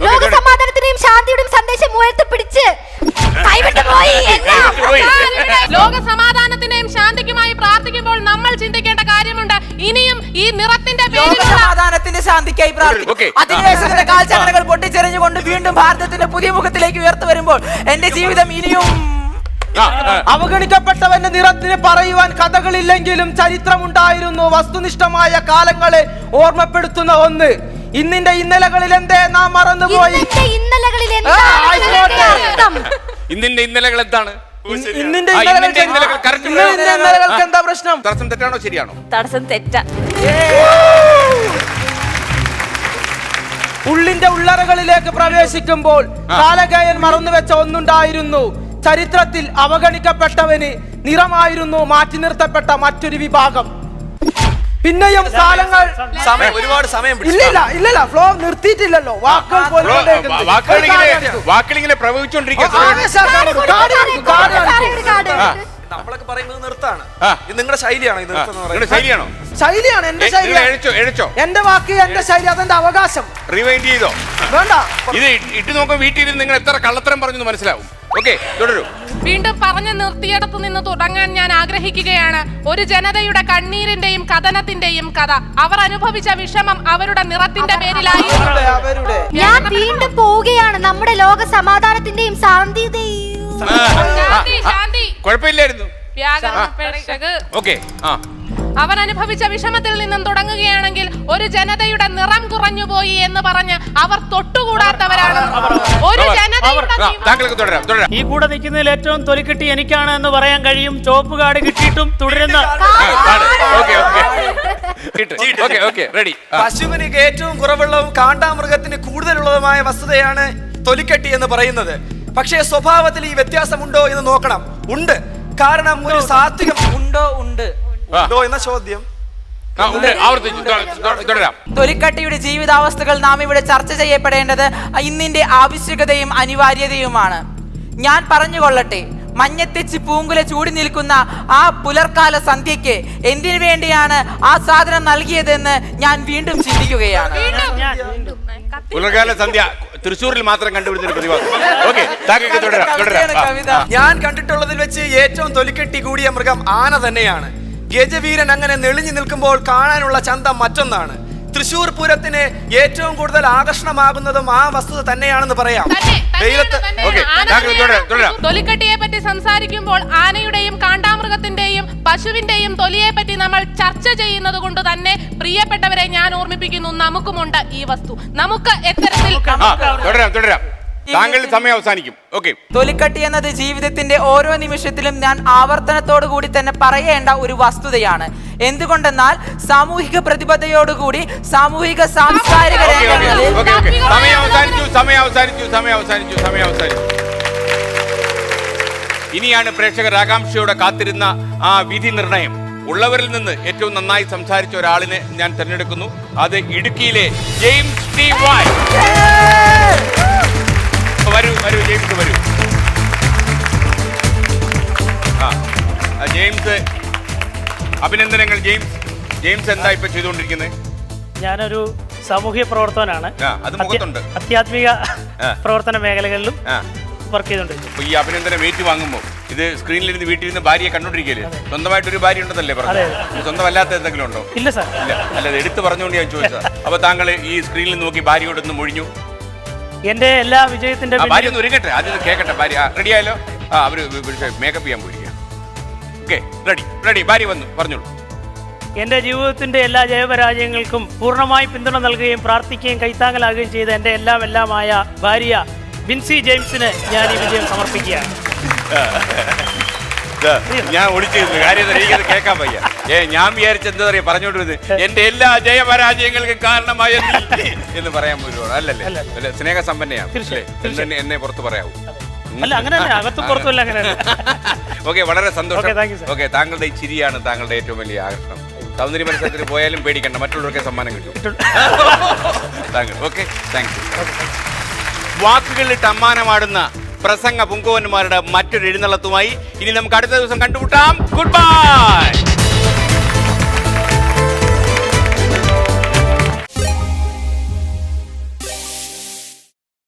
ലോക സമാധാനത്തിന്റെയും ശാന്തിയുടെയും സന്ദേശം ഉയർത്തിപ്പിടിച്ച് കൈവിട്ടു പോയി. ലോക സമാധാനത്തിന്റെയും ശാന്തിക്കുമായി പ്രാർത്ഥിക്കുമ്പോൾ നമ്മൾ ചിന്തിക്കേണ്ട കാര്യമുണ്ട്. ഇനിയും ഈ നിറത്തിന്റെ പേരിൽ സമാധാനത്തിന്റെ ശാന്തിക്കായി പ്രാർത്ഥിക്കും. അധിനിവേശത്തിന്റെ കാൽച്ചങ്ങലകൾ പൊട്ടിച്ചെറിഞ്ഞുകൊണ്ട് വീണ്ടും ഭാരതത്തിന്റെ പുതിയ മുഖത്തിലേക്ക് ഉയർത്തു വരുമ്പോൾ എന്റെ ജീവിതം ഇനിയും അവഗണിക്കപ്പെട്ടവന്റെ നിറത്തിന് പറയുവാൻ കഥകളില്ലെങ്കിലും ചരിത്രമുണ്ടായിരുന്നു. വസ്തുനിഷ്ഠമായ കാലങ്ങളെ ഓർമ്മപ്പെടുത്തുന്ന ഒന്ന്. ഇന്നിന്റെ ഇന്നലകളിൽ എന്തേ നാം മറന്നുപോയി? ഇന്നിന്റെ ഇന്നലകൾ എന്താണ്? ഇന്നിന്റെ ഇന്നലകൾക്ക് എന്താ പ്രശ്നം? തടസ്സം തെറ്റാണോ ശരിയാണോ? തടസ്സം തെറ്റാ. ഉള്ളിന്റെ ഉള്ളറകളിലേക്ക് പ്രവേശിക്കുമ്പോൾ കാലകയൻ മറന്നുവെച്ച ഒന്നുണ്ടായിരുന്നു. ചരിത്രത്തിൽ അവഗണിക്കപ്പെട്ടവന് നിറമായിരുന്നു മാറ്റി നിർത്തപ്പെട്ട മറ്റൊരു വിഭാഗം. പിന്നെയും കാലങ്ങൾ ഒരുപാട് സമയം ഇല്ല ഫ്ലോ നിർത്തിയിട്ടില്ലല്ലോ. വാക്കുകളിങ്ങനെ പ്രവഹിച്ചോണ്ടിരിക്കുക. നമ്മളൊക്കെ പറയുന്നത് നിർത്താണ്. ഇത് നിങ്ങളുടെ ശൈലിയാണോ? ഇത് ശൈലിയാണോ? ശൈലിയാണ് എന്റെ ശൈലി. എന്റെ വാക്ക് എന്റെ ശൈലി, അതെന്റെ അവകാശം. റിവൈൻഡ് ചെയ്തോ? വേണ്ട. ഇത് ഇട്ട് നോക്കാൻ വീട്ടിൽ നിങ്ങൾ എത്ര കള്ളത്തരം പറഞ്ഞു മനസ്സിലാവും. ഓക്കെ, തുടരൂ. വീണ്ടും പറഞ്ഞു നിർത്തിയിടത്തു നിന്ന് തുടങ്ങാൻ ഞാൻ ആഗ്രഹിക്കുകയാണ്. ഒരു ജനതയുടെ കണ്ണീരിന്റെയും കഥനത്തിന്റെയും കഥ. അവർ അനുഭവിച്ച വിഷമം അവരുടെ നിറത്തിന്റെ പേരിലായി. ഞാൻ വീണ്ടും പോവുകയാണ്. നമ്മുടെ ലോക സമാധാനത്തിന്റെയും ശാന്തിയുടെയും കുഴപ്പമില്ലായിരുന്നു. അവർ അനുഭവിച്ച വിഷമത്തിൽ നിന്നും തുടങ്ങുകയാണെങ്കിൽ ഒരു ജനതയുടെ നിറം കുറഞ്ഞുപോയി എന്ന് പറഞ്ഞ് അവർ തൊട്ടുകൂടാത്തവരാണ്. ഒരു ഈ കൂടെ നിൽക്കുന്നതിൽ ഏറ്റവും തൊലിക്കെട്ടി എനിക്കാണ് എന്ന് പറയാൻ കഴിയും. ചുവപ്പ് കാർഡ് കിട്ടിയിട്ടും തുടരുന്ന പശുവിന് ഏറ്റവും കുറവുള്ളതും കാണ്ടാമൃഗത്തിന് കൂടുതലുള്ളതുമായ വസ്തുതയാണ് തൊലിക്കെട്ടി എന്ന് പറയുന്നത്. പക്ഷേ സ്വഭാവത്തിൽ ഈ വ്യത്യാസമുണ്ടോ എന്ന് നോക്കണം. ഉണ്ട്. കാരണം ഒരു സാത്വികം ഉണ്ടോ എന്ന ചോദ്യം. തൊലിക്കട്ടിയുടെ ജീവിതാവസ്ഥകൾ നാം ഇവിടെ ചർച്ച ചെയ്യപ്പെടേണ്ടത് ഇന്നിന്റെ ആവശ്യകതയും അനിവാര്യതയുമാണ്. ഞാൻ പറഞ്ഞുകൊള്ളട്ടെ, മഞ്ഞത്തെച്ച് പൂങ്കുല ചൂടി നിൽക്കുന്ന ആ പുലർക്കാല സന്ധ്യയ്ക്ക് എന്തിനു വേണ്ടിയാണ് ആ സാധനം നൽകിയതെന്ന് ഞാൻ വീണ്ടും ചിന്തിക്കുകയാണ്. പുലർക്കാല സന്ധ്യ തൃശ്ശൂരിൽ മാത്രം കണ്ടുപിടിച്ചൊരു പ്രതിഭാസം. ഞാൻ കണ്ടിട്ടുള്ളതിൽ വെച്ച് ഏറ്റവും തൊലിക്കെട്ടി കൂടിയ മൃഗം ആന തന്നെയാണ്. ഗജവീരൻ അങ്ങനെ നെളിഞ്ഞു നിൽക്കുമ്പോൾ കാണാനുള്ള ചന്തം മറ്റൊന്നാണ്. തൃശ്ശൂർ പൂരത്തിന് ഏറ്റവും കൂടുതൽ ആകർഷണമാകുന്നതും ആ വസ്തുത തന്നെയാണെന്ന് പറയാം. തൊലിക്കെട്ടിയെ പറ്റി സംസാരിക്കുമ്പോൾ ആനയുടെയും കാണ്ടാമൃഗത്തിന്റെയും പശുവിന്റെയും തൊലിയെ പറ്റി നമ്മൾ ചർച്ച ചെയ്യുന്നത് കൊണ്ട് തന്നെ പ്രിയപ്പെട്ടവരെ ഞാൻ ഓർമ്മിപ്പിക്കുന്നു, നമുക്കുമുണ്ട് ഈ വസ്തു. നമുക്ക് എത്തരത്തിൽ താങ്കളുടെ സമയം അവസാനിക്കും. തൊലിക്കട്ടി എന്നത് ജീവിതത്തിന്റെ ഓരോ നിമിഷത്തിലും ഞാൻ ആവർത്തനത്തോടു കൂടി തന്നെ പറയേണ്ട ഒരു വസ്തുതയാണ്. എന്തുകൊണ്ടെന്നാൽ സാമൂഹിക പ്രതിബദ്ധതയോടുകൂടി സാമൂഹിക സാംസ്കാരിക രംഗങ്ങളിൽ ഇനിയാണ് പ്രേക്ഷകർ ആകാംക്ഷയോടെ കാത്തിരുന്ന ആ വിധി നിർണയം. ഉള്ളവരിൽ നിന്ന് ഏറ്റവും നന്നായി സംസാരിച്ച ഒരാളിനെ ഞാൻ തിരഞ്ഞെടുക്കുന്നു. അത് ഇടുക്കിയിലെ ജെയിംസ് ടി വായ്. വരൂ ജെയിംസ്, വരൂ. ജെയിംസ്, അഭിനന്ദനങ്ങൾ. ജെയിംസ് എന്താ ഇപ്പൊ ചെയ്തുകൊണ്ടിരിക്കുന്നത്? ഞാനൊരു സാമൂഹ്യ പ്രവർത്തകനാണ്. അത്യാത്മിക പ്രവർത്തന മേഖലകളിലും വർക്ക് ചെയ്തോണ്ടിരിക്കും. ഈ അഭിനന്ദനം ഏറ്റുവാങ്ങുമ്പോൾ ഇത് സ്ക്രീനിലിരുന്ന് വീട്ടിലിരുന്ന് ഭാര്യയെ കണ്ടോണ്ടിരിക്കല്ലേ? സ്വന്തമായിട്ടൊരു ഭാര്യ ഉണ്ടെന്നല്ലേ പറഞ്ഞു? സ്വന്തമല്ലാത്ത എന്തെങ്കിലും ഉണ്ടോ? ഇല്ല സാർ. ഇല്ല. അല്ലത് എടുത്തു പറഞ്ഞുകൊണ്ട് ഞാൻ ചോദിച്ചത്. അപ്പൊ താങ്കൾ ഈ സ്ക്രീനിൽ നോക്കി ഭാര്യയോടൊന്ന് മൊഴിഞ്ഞു. എന്റെ എല്ലാ വിജയത്തിന്റെ ഭാര്യ ഒന്ന് ഒരുങ്ങട്ടെ, ആദ്യം കേൾക്കട്ടെ. ഭാര്യ റെഡി ആയല്ലോ? അവര് മേക്കപ്പ് ചെയ്യാൻ പോയിരിക്കുക. Okay, ready. ഭാര്യ വന്നു, പറഞ്ഞോളൂ. എന്റെ ജീവിതത്തിന്റെ എല്ലാ ജയപരാജയങ്ങൾക്കും പൂർണ്ണമായി പിന്തുണ നൽകുകയും പ്രാർത്ഥിക്കുകയും കൈത്താങ്ങലാകുകയും ചെയ്ത എന്റെ എല്ലാമായ ഭാര്യ വിൻസി ജെയിംസിന് ഞാൻ ഈ വിജയം സമർപ്പിക്കുകയാണ്. ഞാൻ ഒളിച്ചിരുന്നു കാര്യം എനിക്കത് കേൾക്കാൻ വയ്യ. ഞാൻ വിചാരിച്ച എന്താ പറയാ പറഞ്ഞോണ്ടിരുന്നത് എന്റെ എല്ലാ ജയപരാജയങ്ങൾക്കും കാരണമായ നീ എന്ന് പറയാൻ പോലും അല്ലല്ലേ? അല്ല, സ്നേഹസമ്പന്നയാണ്. എന്നെ പുറത്ത് പറയാവൂ. അല്ല അങ്ങനെ അകത്തും പുറത്തുമല്ല അങ്ങനെ. ഓക്കെ, വളരെ സന്തോഷം. Okay, thank you, sir. Okay, താങ്കളുടെ ഈ ചിരിയാണ് താങ്കളുടെ ഏറ്റവും വലിയ ആകർഷണം. സൗന്ദര്യ മത്സരത്തിന് പോയാലും പേടിക്കണ്ട, മറ്റുള്ളവർക്ക് സമ്മാനം കിട്ടും. താങ്കൾ ഓക്കെ, താങ്ക് യു. വാക്കുകളിലിട്ട് അമ്മാനമാടുന്ന പ്രസംഗ പുങ്കവന്മാരുടെ മറ്റൊരു എഴുന്നള്ളത്തുമായി ഇനി നമുക്ക് അടുത്ത ദിവസം കണ്ടുമുട്ടാം. Good bye.